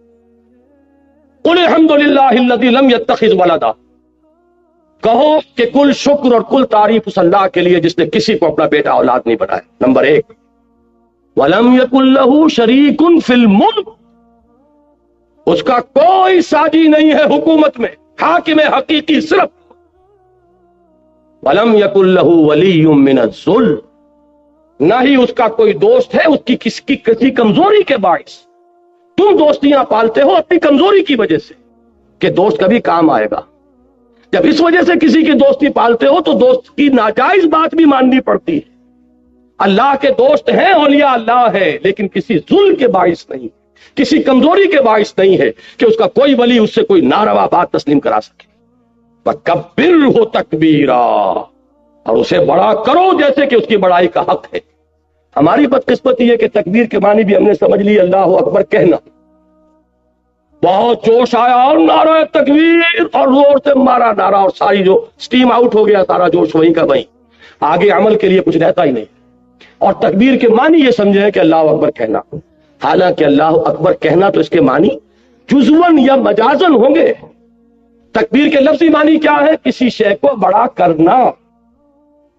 قل الحمد للہ الذی لم یتخذ ولدا، کہو کہ کل شکر اور کل تعریف اس اللہ کے لیے جس نے کسی کو اپنا بیٹا اولاد نہیں بنایا۔ نمبر ایک، وَلَمْ يَكُنْ لَهُ شَرِيكٌ فِي الْمُلْكِ، اس کا کوئی ساجی نہیں ہے حکومت میں، حاکم حقیقی صرف۔ وَلَمْ يَكُنْ لَهُ وَلِيٌّ مِّنَ الذُّلِّ، نہ ہی اس کا کوئی دوست ہے اس کی کسی کمزوری کے باعث۔ تم دوستیاں پالتے ہو اپنی کمزوری کی وجہ سے کہ دوست کبھی کام آئے گا۔ جب اس وجہ سے کسی کی دوستی پالتے ہو تو دوست کی ناجائز بات بھی ماننی پڑتی ہے۔ اللہ کے دوست ہیں، اولیاء اللہ ہے، لیکن کسی ظلم کے باعث نہیں، کسی کمزوری کے باعث نہیں ہے کہ اس کا کوئی ولی اس سے کوئی ناروا بات تسلیم کرا سکے۔ وَكَبِّرْهُ تَكْبِيرًا، اور اسے بڑا کرو جیسے کہ اس کی بڑائی کا حق ہے۔ ہماری بدقسمتی ہے کہ تکبیر کے معنی بھی ہم نے سمجھ لی اللہ اکبر کہنا۔ بہت جوش آیا اور نعرہ تکبیر، اور زور سے مارا نعرہ، اور ساری جو سٹیم آؤٹ ہو گیا، سارا جوش وہیں کا وہیں، آگے عمل کے لیے کچھ رہتا ہی نہیں۔ اور تکبیر کے معنی یہ سمجھے کہ اللہ اکبر کہنا، حالانکہ اللہ اکبر کہنا تو اس کے معنی جزون یا مجازن ہوں گے۔ تکبیر کے لفظی معنی کیا ہے؟ کسی شے کو بڑا کرنا۔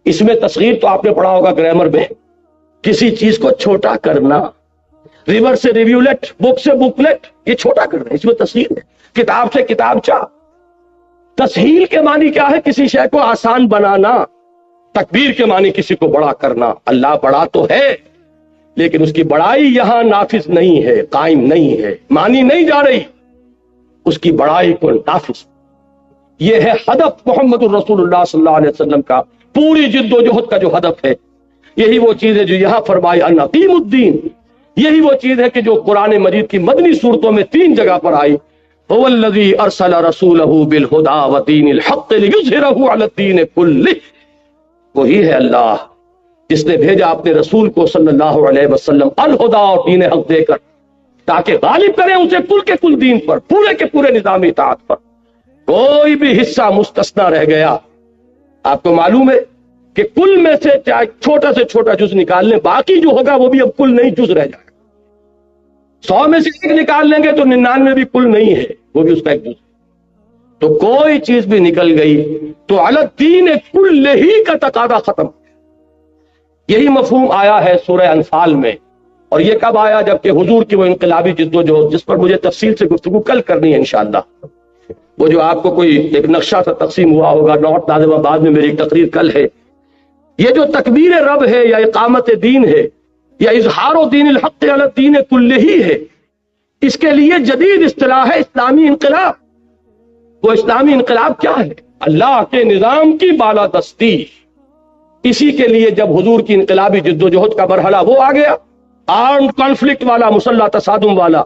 اس میں تصغیر تو آپ نے پڑھا ہوگا گرامر میں، کسی چیز کو چھوٹا کرنا، ریور سے ریویولٹ، بک سے بکلیٹ، یہ چھوٹا کرنا، اس میں تصغیر ہے۔ کتاب سے کتابچہ۔ تسہیل کے معنی کیا ہے؟ کسی شے کو آسان بنانا۔ تکبیر کے معنی کسی کو بڑا کرنا۔ اللہ بڑا تو ہے لیکن اس کی بڑائی یہاں نافذ نہیں ہے، قائم نہیں ہے، مانی نہیں جا رہی اس کی بڑائی کو نافذ۔ یہ ہے ہدف محمد الرسول اللہ صلی اللہ علیہ وسلم کا، پوری جد و جہد کا جو ہدف ہے۔ یہی وہ چیز ہے جو یہاں فرمائی ان اقیموا الدین، یہی وہ چیز ہے کہ جو قرآن مجید کی مدنی صورتوں میں 3 جگہ پر آئی۔ هو الذی ارسل رسولہ بالہدی ودین الحق لیظہرہ علی الدین کلہ، وہی ہے اللہ جس نے بھیجا اپنے رسول کو صلی اللہ علیہ وسلم الہدی اور دین حق دے کر، تاکہ غالب کریں اسے کل کے کل دین پر، پورے کے پورے نظام اطاعت پر، کوئی بھی حصہ مستثنا رہ گیا۔ آپ کو معلوم ہے کہ کل میں سے چاہے چھوٹا سے چھوٹا جز نکال لیں، باقی جو ہوگا وہ بھی اب کل نہیں جز رہ جائے گا۔ 100 میں سے 1 نکال لیں گے تو 99 بھی کل نہیں ہے، وہ بھی اس کا ایک جز۔ تو کوئی چیز بھی نکل گئی تو علی الدین کلہ ہی کا تقاضا ختم۔ یہی مفہوم آیا ہے سورہ انفال میں، اور یہ کب آیا؟ جبکہ حضور کی وہ انقلابی جد و جہد جس پر مجھے تفصیل سے گفتگو کل کرنی ہے انشاءاللہ، وہ جو آپ کو کوئی ایک نقشہ سا تقسیم ہوا ہوگا، نارتھ ناظم آباد میں میری ایک تقریر کل ہے۔ یہ جو تکبیر رب ہے یا اقامت دین ہے یا اظہار و دین الحق علی الدین کلہ ہی ہے، اس کے لیے جدید اصطلاح ہے اسلامی انقلاب۔ وہ اسلامی انقلاب کیا ہے؟ اللہ کے نظام کی بالادستی۔ اسی کے لیے جب حضور کی انقلابی جد و جہد کا مرحلہ وہ آ گیا، آرمڈ کانفلکٹ والا، مسلح تصادم والا،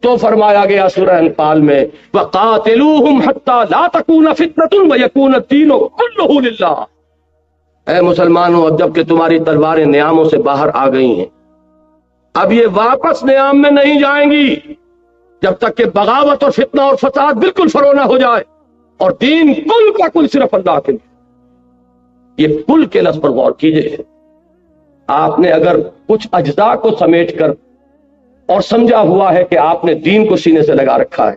تو فرمایا گیا سورہ انفال میں وَقَاتِلُوهُمْ حَتَّى لَا تَكُونَ فِتْنَةٌ وَيَكُونَ الدِّينُ كُلُّهُ لِلَّهِ۔ اے مسلمانوں، اب جب کہ تمہاری تلواریں نیاموں سے باہر آ گئی ہیں، اب یہ واپس نیام میں نہیں جائیں گی جب تک کہ بغاوت اور فتنہ اور فساد بالکل فرو نہ ہو جائے، اور دین کل کا کل صرف اللہ کے لیے۔ یہ کل کے لفظ پر غور کیجئے۔ آپ نے اگر کچھ اجزاء کو سمیٹ کر اور سمجھا ہوا ہے کہ آپ نے دین کو سینے سے لگا رکھا ہے،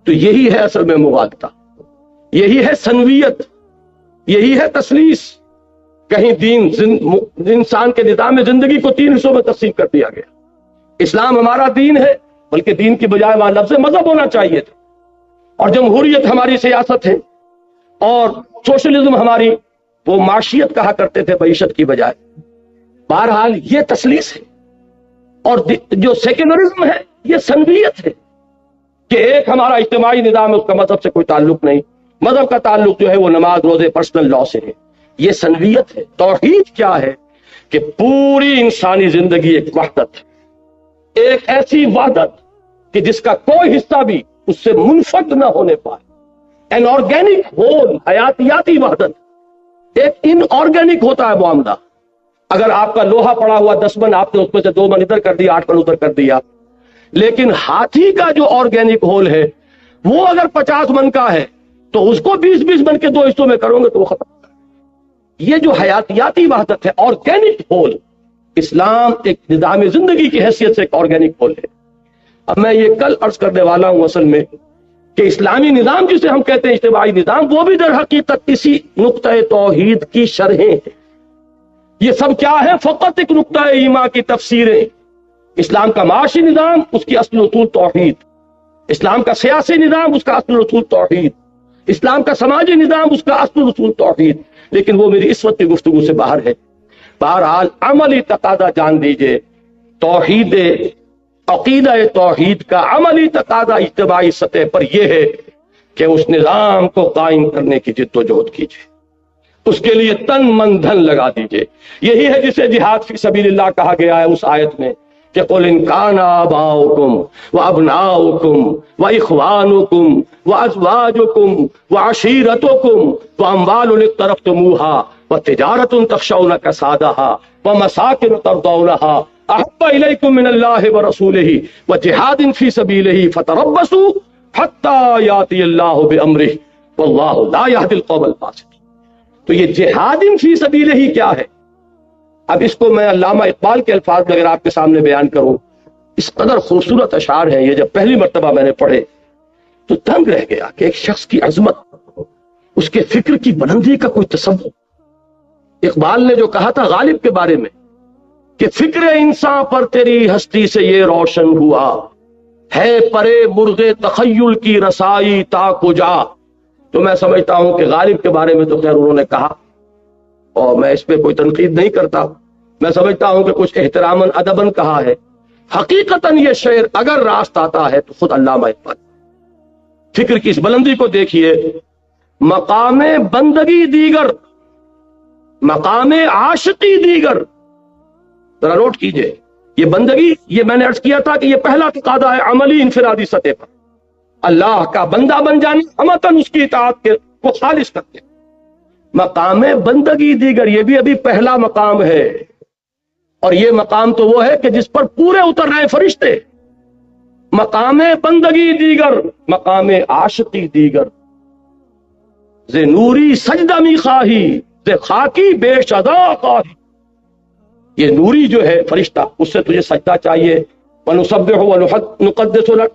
تو یہی ہے اصل میں مغالطہ، یہی ہے سنویت، یہی ہے تسلیس۔ کہیں دین انسان کے نظام زندگی کو 3 حصوں میں تقسیم کر دیا گیا۔ اسلام ہمارا دین ہے، بلکہ دین کی بجائے وہاں لفظ مذہب ہونا چاہیے تھا، اور جمہوریت ہماری سیاست ہے، اور سوشلزم ہماری وہ معاشیت کہا کرتے تھے معیشت کی بجائے۔ بہرحال یہ تسلیس ہے، اور جو سیکولرزم ہے یہ سنویت ہے کہ ایک ہمارا اجتماعی نظام ہے، اس کا مذہب سے کوئی تعلق نہیں، مذہب کا تعلق جو ہے وہ نماز روزے پرسنل لا سے ہے، یہ سنویت ہے۔ توحید کیا ہے کہ پوری انسانی زندگی ایک وحدت ہے، ایک ایسی وحدت کہ جس کا کوئی حصہ بھی اس سے منفرد نہ ہونے پائے، این آرگینک ہول، حیاتیاتی وحدت۔ ایک ان آرگینک ہوتا ہے معاملہ، اگر آپ کا لوہا پڑا ہوا 10 من، آپ نے اس میں سے 2 من ادھر کر دیا، 8 من ادھر کر دیا، لیکن ہاتھی کا جو آرگینک ہول ہے وہ اگر 50 من کا ہے تو اس کو 20-20 من کے 2 حصوں میں کرو گے تو وہ ختم۔ یہ جو حیاتیاتی وحدت ہے، آرگینک ہول، اسلام ایک نظام زندگی کی حیثیت سے ایک آرگینک ہول ہے۔ اب میں یہ کل عرض کرنے والا ہوں اصل میں کہ اسلامی نظام جسے ہم کہتے ہیں اجتماعی نظام، وہ بھی در حقیقت اسی نقطۂ توحید کی شرحیں ہیں۔ یہ سب کیا ہے؟ فقط ایک نقطۂ ایمان کی تفسیریں۔ اسلام کا معاشی نظام، اس کی اصل اصول توحید، اسلام کا سیاسی نظام، اس کا اصل اصول توحید، اسلام کا سماجی نظام، اس کا اصل اصول توحید، لیکن وہ میری اس وقت کی گفتگو سے باہر ہے۔ بہرحال عملی تقاضا جان دیجئے، توحید، عقیدہ توحید کا عملی تقاضا اجتماعی سطح پر یہ ہے کہ اس نظام کو قائم کرنے کی جد و جہد کیجئے، اس کے لیے تن من دھن لگا دیجئے۔ یہی ہے جسے جہاد فی سبیل اللہ کہا گیا ہے اس آیت میں کہ قُلْ إِنْ كَانَ آبَاؤُكُمْ وَأَبْنَاؤُكُمْ وَإِخْوَانُكُمْ وَأَزْوَاجُكُمْ وَعَشِيرَتُكُمْ وَأَمْوَالٌ اقْتَرَفْتُمُوهَا وَتِجَارَةٌ تَخْشَوْنَ كَسَادَهَا وَمَسَاكِنُ تَرْضَوْنَهَا أَحَبَّ إِلَيْكُم مِّنَ اللَّهِ وَرَسُولِهِ وَجِهَادٍ فِي سَبِيلِهِ فَتَرَبَّصُوا حَتَّىٰ يَأْتِيَ اللَّهُ بِأَمْرِهِ وَاللَّهُ لَا يَهْدِي الْقَوْمَ الْفَاسِقِينَ۔ تو یہ جہاد فی سبیلہ کیا ہے؟ اب اس کو میں علامہ اقبال کے الفاظ میں اگر آپ کے سامنے بیان کروں، اس قدر خوبصورت اشعار ہیں یہ، جب پہلی مرتبہ میں نے پڑھے تو دنگ رہ گیا کہ ایک شخص کی عظمت، اس کے فکر کی بلندی کا کوئی تصور۔ اقبال نے جو کہا تھا غالب کے بارے میں کہ فکر انسان پر تیری ہستی سے یہ روشن ہوا، ہے پرے مرغ تخیل کی رسائی تا کجا۔ تو میں سمجھتا ہوں کہ غالب کے بارے میں تو خیر انہوں نے کہا، اور میں اس پہ کوئی تنقید نہیں کرتا، میں سمجھتا ہوں کہ کچھ احتراماً ادباً کہا ہے۔ حقیقتاً یہ شعر اگر راست آتا ہے تو خود علامہ اقبال۔ فکر کی اس بلندی کو دیکھیے، مقام بندگی دیگر، مقام عاشقی دیگر، ذرا نوٹ کیجئے، یہ بندگی، یہ میں نے عرض کیا تھا کہ یہ پہلا تقاضا ہے عملی انفرادی سطح پر، اللہ کا بندہ بن جانا، ہمتاً اس کی اطاعت کو خالص کرتے۔ مقام بندگی دیگر، یہ بھی ابھی پہلا مقام ہے، اور یہ مقام تو وہ ہے کہ جس پر پورے اتر رہے فرشتے۔ مقام بندگی دیگر، مقام عاشقی دیگر، ز نوری سجدہ می خواہی، ز خاکی بے شدا خواہی۔ یہ نوری جو ہے فرشتہ، اس سے تجھے سجدہ چاہیے۔ وَنُسَبِّحُ وَنُقَدِّسُ لَكَ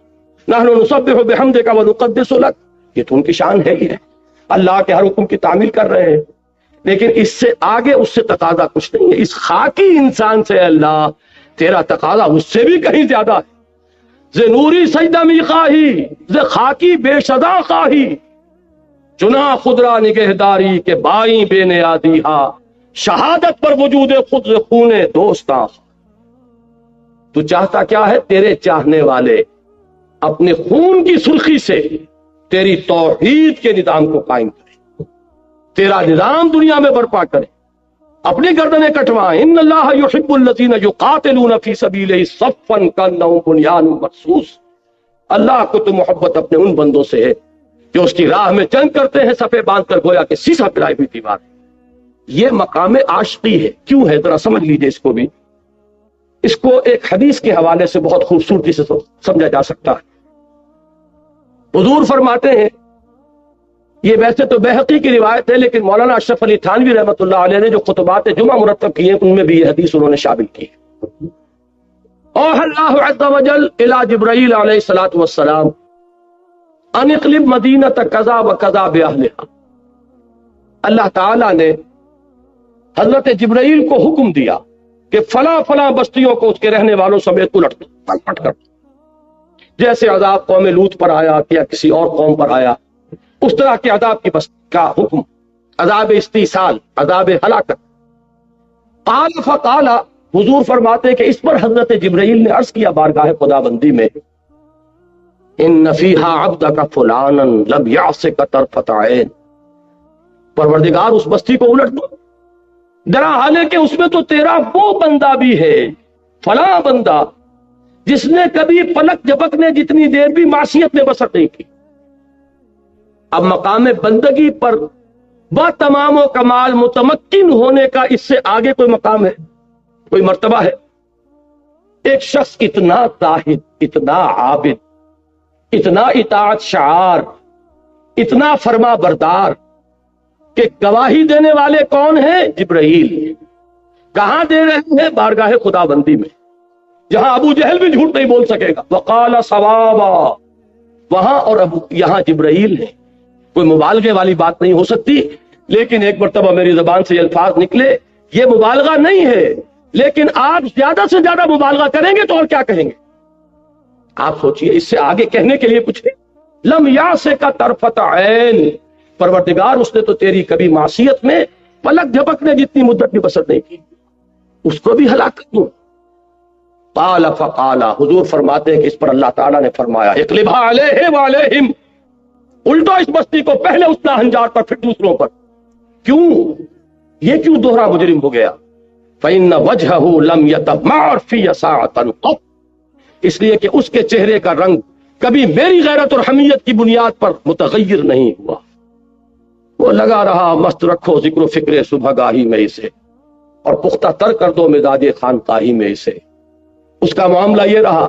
نَحْنُ نُسَبِّحُ بِحَمْدِكَ وَنُقَدِّسُ لَكَ، یہ تو ان کی شان ہے ہی ہے، اللہ کے ہر حکم کی تعمیل کر رہے ہیں، لیکن اس سے آگے اس سے تقاضا کچھ نہیں ہے۔ اس خاکی انسان سے اللہ تیرا تقاضا اس سے بھی کہیں زیادہ ہے۔ ز نوری سجدہ می خواہی، ز خاکی بے شدا خواہی، چنا خود را نگہداری کے بائیں بے نیادی ہا، شہادت پر وجود خود ز خون دوستاں۔ تو چاہتا کیا ہے؟ تیرے چاہنے والے اپنے خون کی سرخی سے تیری توحید کے نظام کو قائم کرے، تیرا نظام دنیا میں برپا کرے، اپنی گردنیں کٹوائیں۔ ان اللہ یحب الذین یقاتلون فی سبیلہ صفا کانہم بنیان مرصوص۔ اللہ کو تو محبت اپنے ان بندوں سے ہے جو اس کی راہ میں جنگ کرتے ہیں صفے باندھ کر، گویا کہ سیسا پلائی ہوئی دیوار ہے۔ یہ مقام عاشقی ہے۔ کیوں ہے؟ ذرا سمجھ لیجئے اس کو بھی۔ اس کو ایک حدیث کے حوالے سے بہت خوبصورتی سے سمجھا جا سکتا ہے۔ حضور فرماتے ہیں، یہ ویسے تو بیہقی کی روایت ہے، لیکن مولانا اشرف علی تھانوی رحمۃ اللہ علیہ نے جو خطبات جمعہ مرتب کیے ان میں بھی یہ حدیث انہوں نے شامل کی ہے۔ اوحى اللہ عز وجل الی جبرائیل علیہ الصلوۃ والسلام ان اقلب مدینۃ کذا و کذا باہلھا، اللہ تعالیٰ نے حضرت جبرائیل کو حکم دیا کہ فلاں فلاں بستیوں کو اس کے رہنے والوں سمیت الٹ دو، پلٹ کر دو۔ جیسے عذاب قوم لوط پر آیا یا کسی اور قوم پر آیا، اس طرح کے عذاب کی بستی کا حکم، عذاب استیصال، عذاب ہلاکت۔ قال فقال، حضور فرماتے کہ اس پر حضرت جبرائیل نے عرض کیا بارگاہ خدا بندی میں، ان فیہا عبدک فلانا لم یعصک طرفۃ عین، پروردگار اس بستی کو الٹ دو، درا حالے کہ اس میں تو تیرا وہ بندہ بھی ہے، فلاں بندہ جس نے کبھی پلک جھپکنے جتنی دیر بھی معصیت میں بسر نہیں کی۔ اب مقام بندگی پر با تمام و کمال متمکن ہونے کا اس سے آگے کوئی مقام ہے، کوئی مرتبہ ہے؟ ایک شخص اتنا زاہد، اتنا عابد، اتنا اطاعت شعار، اتنا فرما بردار کہ گواہی دینے والے کون ہیں؟ جبرائیل۔ کہاں دے رہے ہیں؟ بارگاہ خدا بندی میں، جہاں ابو جہل بھی جھوٹ نہیں بول سکے گا۔ وقال صوابا، وہاں اور یہاں جبرائیل ہے۔ کوئی مبالغے والی بات نہیں ہو سکتی، لیکن ایک مرتبہ میری زبان سے یہ الفاظ نکلے، یہ مبالغہ نہیں ہے، لیکن آپ زیادہ سے زیادہ مبالغہ کریں گے تو اور کیا کہیں گے؟ آپ سوچئے، اس سے آگے کہنے کے لیے کچھ نہیں۔ لم یعصک طرفۃ عین، پروردگار اس نے تو تیری کبھی معصیت میں پلک جھپکنے جتنی مدت بھی بسر نہیں کی، اس کو بھی ہلاک کر دوں۔ قال فقال، حضور فرماتے ہیں کہ اس پر اللہ تعالیٰ نے فرمایا اقلبھا علیہ وعلیہم، الٹو اس بستی کو، پہلے اس ناہنجار پر پھر دوسروں پر۔ کیوں؟ یہ کیوں دوہرا مجرم ہو گیا؟ فإن وجهه لم يتمعر في ساعة قط، اس لیے کہ اس کے چہرے کا رنگ کبھی میری غیرت اور حمیت کی بنیاد پر متغیر نہیں ہوا۔ وہ لگا رہا مست رکھو ذکر و فکر صبح گاہی میں اسے، اور پختہ تر کر دو مزاج خانقاہی میں اسے۔ اس کا معاملہ یہ رہا،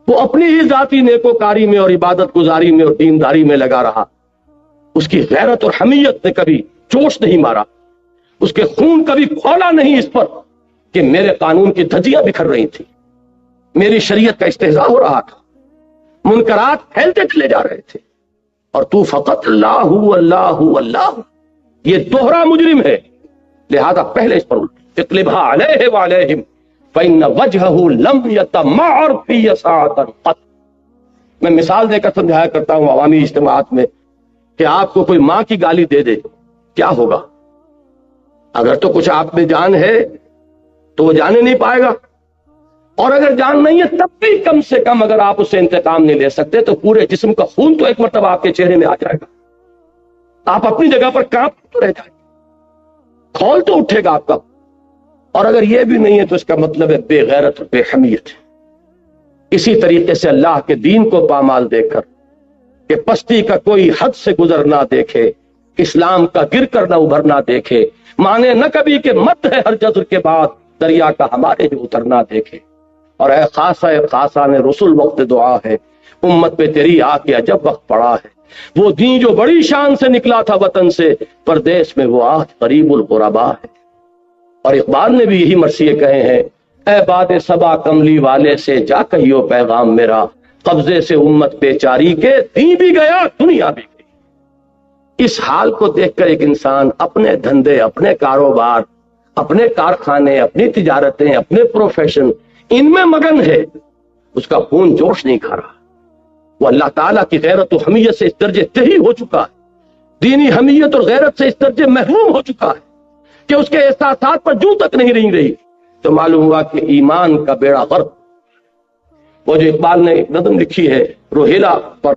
وہ اپنی ہی ذاتی نیکوکاری میں اور عبادت گزاری میں اور دینداری میں لگا رہا۔ اس کی غیرت اور حمیت نے کبھی جوش نہیں مارا، اس کے خون کبھی کھولا نہیں اس پر کہ میرے قانون کی دھجیاں بکھر رہی تھی، میری شریعت کا استہزاء ہو رہا تھا، منکرات پھیلتے چلے جا رہے تھے، اور تو فقط اللہ اللہ اللہ۔ یہ دوہرا مجرم ہے، لہذا پہلے اس پر اقلبھا علیہ وعلیہم فإن وجهه لم يتمعر في ساعة قط۔ میں مثال دے کر سمجھایا کرتا ہوں عوامی اجتماعات میں کہ آپ کو کوئی ماں کی گالی دے دے، کیا ہوگا؟ اگر تو کچھ آپ میں جان ہے تو وہ جانے نہیں پائے گا، اور اگر جان نہیں ہے تب بھی کم سے کم اگر آپ اس سے انتقام نہیں لے سکتے تو پورے جسم کا خون تو ایک مرتبہ آپ کے چہرے میں آ جائے گا، آپ اپنی جگہ پر کانپ تو رہ جائیں گے، کھول تو اٹھے گا آپ کا۔ اور اگر یہ بھی نہیں ہے تو اس کا مطلب ہے بے غیرت اور بے حمیت۔ اسی طریقے سے اللہ کے دین کو پامال دیکھ کر کہ پستی کا کوئی حد سے گزر نہ دیکھے، اسلام کا گر کر نہ ابھر نہ دیکھے، مانے نہ کبھی کہ مت ہے ہر جذر کے بعد دریا کا ہمارے جو اترنا دیکھے۔ اور اے خاصہ نے رسول وقت دعا ہے، امت پہ تیری آ کے عجب وقت پڑا ہے، وہ دین جو بڑی شان سے نکلا تھا وطن سے، پردیس میں وہ آج قریب الغربا ہے۔ اور اقبال نے بھی یہی مرثیے کہے ہیں، اے باد صبا کملی والے سے جا کہیو پیغام میرا، قبضے سے امت بیچاری کے دین بھی گیا دنیا بھی گئی۔ اس حال کو دیکھ کر ایک انسان اپنے دھندے، اپنے کاروبار، اپنے کارخانے، اپنی تجارتیں، اپنے پروفیشن، ان میں مگن ہے، اس کا خون جوش نہیں کھا رہا۔ وہ اللہ تعالیٰ کی غیرت و حمیت سے اس درجے تہی ہو چکا ہے، دینی حمیت اور غیرت سے اس درجے محروم ہو چکا ہے کہ اس کے احساسات پر جوں تک نہیں رہی، تو معلوم ہوا کہ ایمان کا بیڑا غرق۔ وہ جو اقبال نے ایک نظم لکھی ہے روہیلا پر،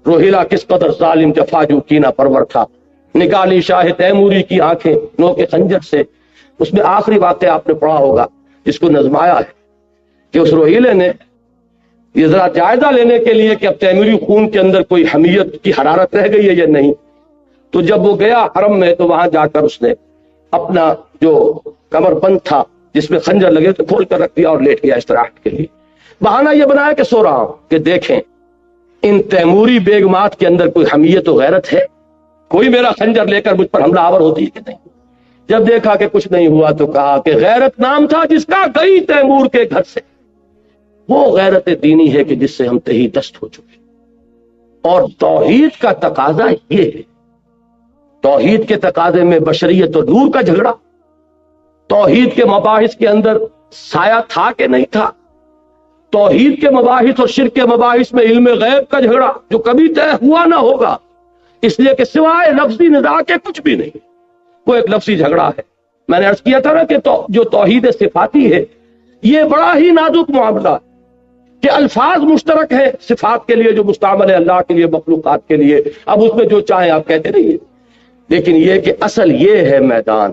روہیلا کس قدر ظالم جفاجو کینہ پرور تھا، نکالی شاہ تیموری کی آنکھیں نو کے خنجر سے۔ اس میں آخری واقعہ آپ نے پڑھا ہوگا جس کو نظمایا ہے کہ اس روہیلے نے یہ ذرا جائزہ لینے کے لیے کہ اب تیموری خون کے اندر کوئی حمیت کی حرارت رہ گئی ہے یا نہیں، تو جب وہ گیا حرم میں تو وہاں جا کر اس نے اپنا جو کمر بند تھا جس میں خنجر لگے تو کھول کر رکھ دیا اور لیٹ گیا استراحت کے لیے۔ بہانہ یہ بنایا کہ سو رہا ہوں، کہ دیکھیں ان تیموری بیگمات کے اندر کوئی حمیت و غیرت ہے، کوئی میرا خنجر لے کر مجھ پر حملہ آور ہوتی ہے کہ نہیں۔ جب دیکھا کہ کچھ نہیں ہوا تو کہا کہ غیرت نام تھا جس کا گئی تیمور کے گھر سے، وہ غیرت دینی ہے کہ جس سے ہم تہی دست ہو چکے، اور توحید کا تقاضا یہ ہے، توحید کے تقاضے میں بشریت اور نور کا جھگڑا، توحید کے مباحث کے اندر سایہ تھا کہ نہیں تھا، توحید کے مباحث اور شرک کے مباحث میں علم غیب کا جھگڑا جو کبھی طے ہوا نہ ہوگا، اس لیے کہ سوائے لفظی نزاع کے کچھ بھی نہیں، وہ ایک لفظی جھگڑا ہے۔ میں نے عرض کیا تھا نا کہ جو توحید صفاتی ہے یہ بڑا ہی نازک معاملہ ہے کہ الفاظ مشترک ہیں صفات کے لیے جو مستعمل ہے اللہ کے لیے مخلوقات کے لیے، اب اس میں جو چاہیں آپ کہتے رہیے، لیکن یہ کہ اصل یہ ہے میدان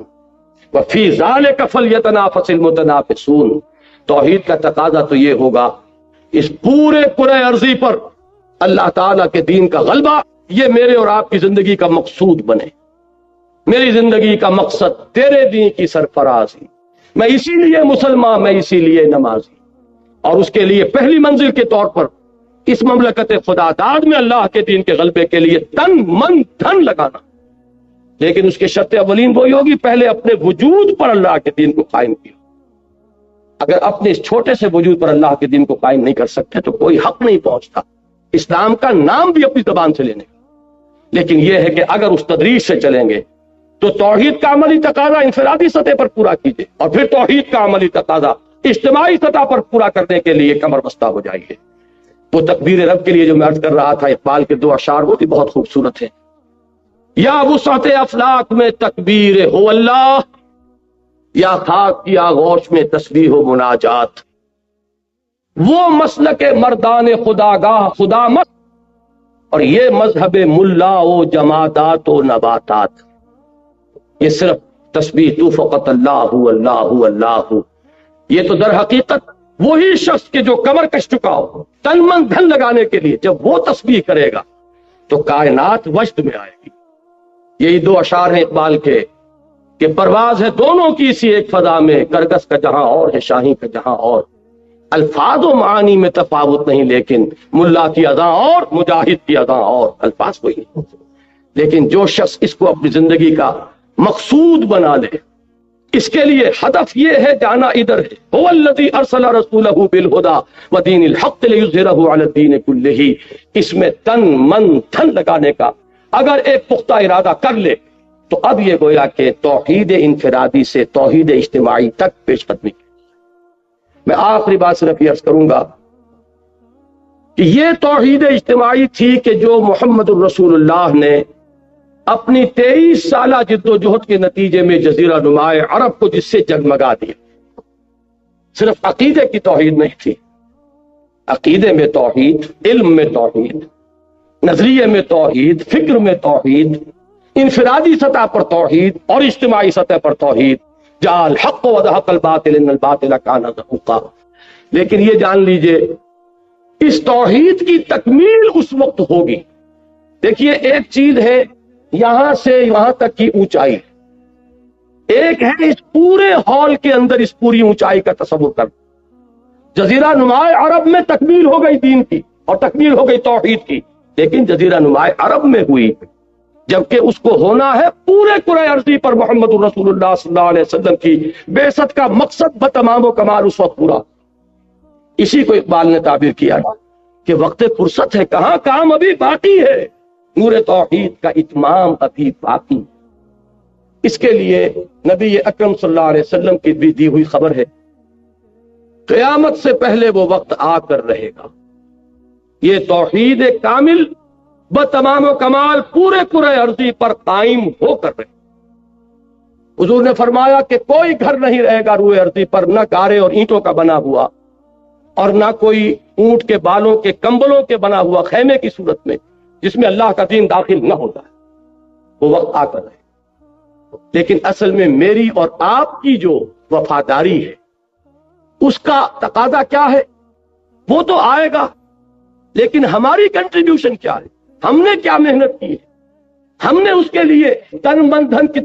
وَفِي ذَلِكَ فَلْيَتَنَافَسِ الْمُتَنَافِسُونَ، توحید کا تقاضا تو یہ ہوگا اس پورے کرۂ ارضی پر اللہ تعالیٰ کے دین کا غلبہ یہ میرے اور آپ کی زندگی کا مقصود بنے، میری زندگی کا مقصد تیرے دین کی سرفرازی، میں اسی لیے مسلمان، میں اسی لیے نمازی، اور اس کے لیے پہلی منزل کے طور پر اس مملکت خدا داد میں اللہ کے دین کے غلبے کے لیے تن من دھن لگانا، لیکن اس کے شرط اولین وہی ہوگی پہلے اپنے وجود پر اللہ کے دین کو قائم کیا۔ اگر اپنے اس چھوٹے سے وجود پر اللہ کے دین کو قائم نہیں کر سکتے تو کوئی حق نہیں پہنچتا اسلام کا نام بھی اپنی زبان سے لینے کا۔ لیکن یہ ہے کہ اگر اس تدریج سے چلیں گے تو توحید کا عملی تقاضا انفرادی سطح پر پورا کیجیے، اور پھر توحید کا عملی تقاضا اجتماعی سطح پر پورا کرنے کے لیے کمر بستہ ہو جائیے۔ وہ تکبیر رب کے لیے جو میں عرض کر رہا تھا، اقبال کے دو اشعار وہ بھی بہت خوبصورت ہیں۔ یا وسعت افلاک میں تکبیر ہو اللہ، یا خاک کی آغوش میں تسبیح و مناجات، وہ مسلک مردان خداگاہ خدا مت، اور یہ مذہب ملا و جمادات و نباتات۔ یہ صرف تسبیح تو فقط اللہ اللہ اللہ، یہ تو در حقیقت وہی شخص کے جو کمر کش چکا ہو تن من دھن لگانے کے لیے، جب وہ تسبیح کرے گا تو کائنات وجد میں آئے گی۔ یہی دو اشعار ہیں اقبال کے کہ پرواز ہے دونوں کی اسی ایک فضا میں، کرگس کا جہاں اور ہے شاہی کا جہاں اور، الفاظ و معانی میں تفاوت نہیں لیکن ملا کی اذاں اور مجاہد کی اذاں اور، الفاظ کوئی نہیں، لیکن جو شخص اس کو اپنی زندگی کا مقصود بنا لے، اس کے لیے ہدف یہ ہے جانا ادھر ہے، هو الذی ارسل رسولہ بالہدی ودین الحق لیظہرہ علی الدین کلہ، اس میں تن من دھن لگانے کا اگر ایک پختہ ارادہ کر لے تو اب یہ گویا کہ توحید انفرادی سے توحید اجتماعی تک پیش قدمی کی۔ میں آخری بات صرف یہ عرض کروں گا کہ یہ توحید اجتماعی تھی کہ جو محمد الرسول اللہ نے اپنی 23 سالہ جد و جہد کے نتیجے میں جزیرہ نمائے عرب کو جس سے جگمگا دیا، صرف عقیدے کی توحید نہیں تھی، عقیدے میں توحید، علم میں توحید، نظریے میں توحید، فکر میں توحید، انفرادی سطح پر توحید اور اجتماعی سطح پر توحید، جاء الحق وزهق الباطل ان الباطل کان زهوقا۔ لیکن یہ جان لیجئے اس توحید کی تکمیل اس وقت ہوگی، دیکھیے ایک چیز ہے یہاں سے وہاں تک کی اونچائی، ایک ہے اس پورے ہال کے اندر اس پوری اونچائی کا تصور کر۔ جزیرہ نمائے عرب میں تکمیل ہو گئی دین کی اور تکمیل ہو گئی توحید کی، لیکن جزیرہ نمائے عرب میں ہوئی، جبکہ اس کو ہونا ہے پورے کرۂ ارضی پر محمد الرسول اللہ صلی اللہ علیہ وسلم کی بعثت کا مقصد بتمام و کمال اس وقت پورا۔ اسی کو اقبال نے تعبیر کیا کہ وقت فرصت ہے کہاں، کام ابھی باقی ہے، نور توحید کا اتمام ابھی باقی۔ اس کے لیے نبی اکرم صلی اللہ علیہ وسلم کی بھی دی ہوئی خبر ہے، قیامت سے پہلے وہ وقت آ کر رہے گا، یہ توحید کامل بتمام و کمال پورے کرۂ ارضی پر قائم ہو کر رہے۔ حضور نے فرمایا کہ کوئی گھر نہیں رہے گا روئے ارضی پر، نہ گارے اور اینٹوں کا بنا ہوا اور نہ کوئی اونٹ کے بالوں کے کمبلوں کے بنا ہوا خیمے کی صورت میں جس میں اللہ کا دین داخل نہ ہوتا ہے، وہ وقت آ کر رہے۔ لیکن اصل میں میری اور آپ کی جو وفاداری ہے اس کا تقاضا کیا ہے، وہ تو آئے گا، لیکن ہماری کنٹریبیوشن کیا ہے، ہم نے کیا محنت کی ہے، ہم نے اس کے لیے تن من دھن کتنا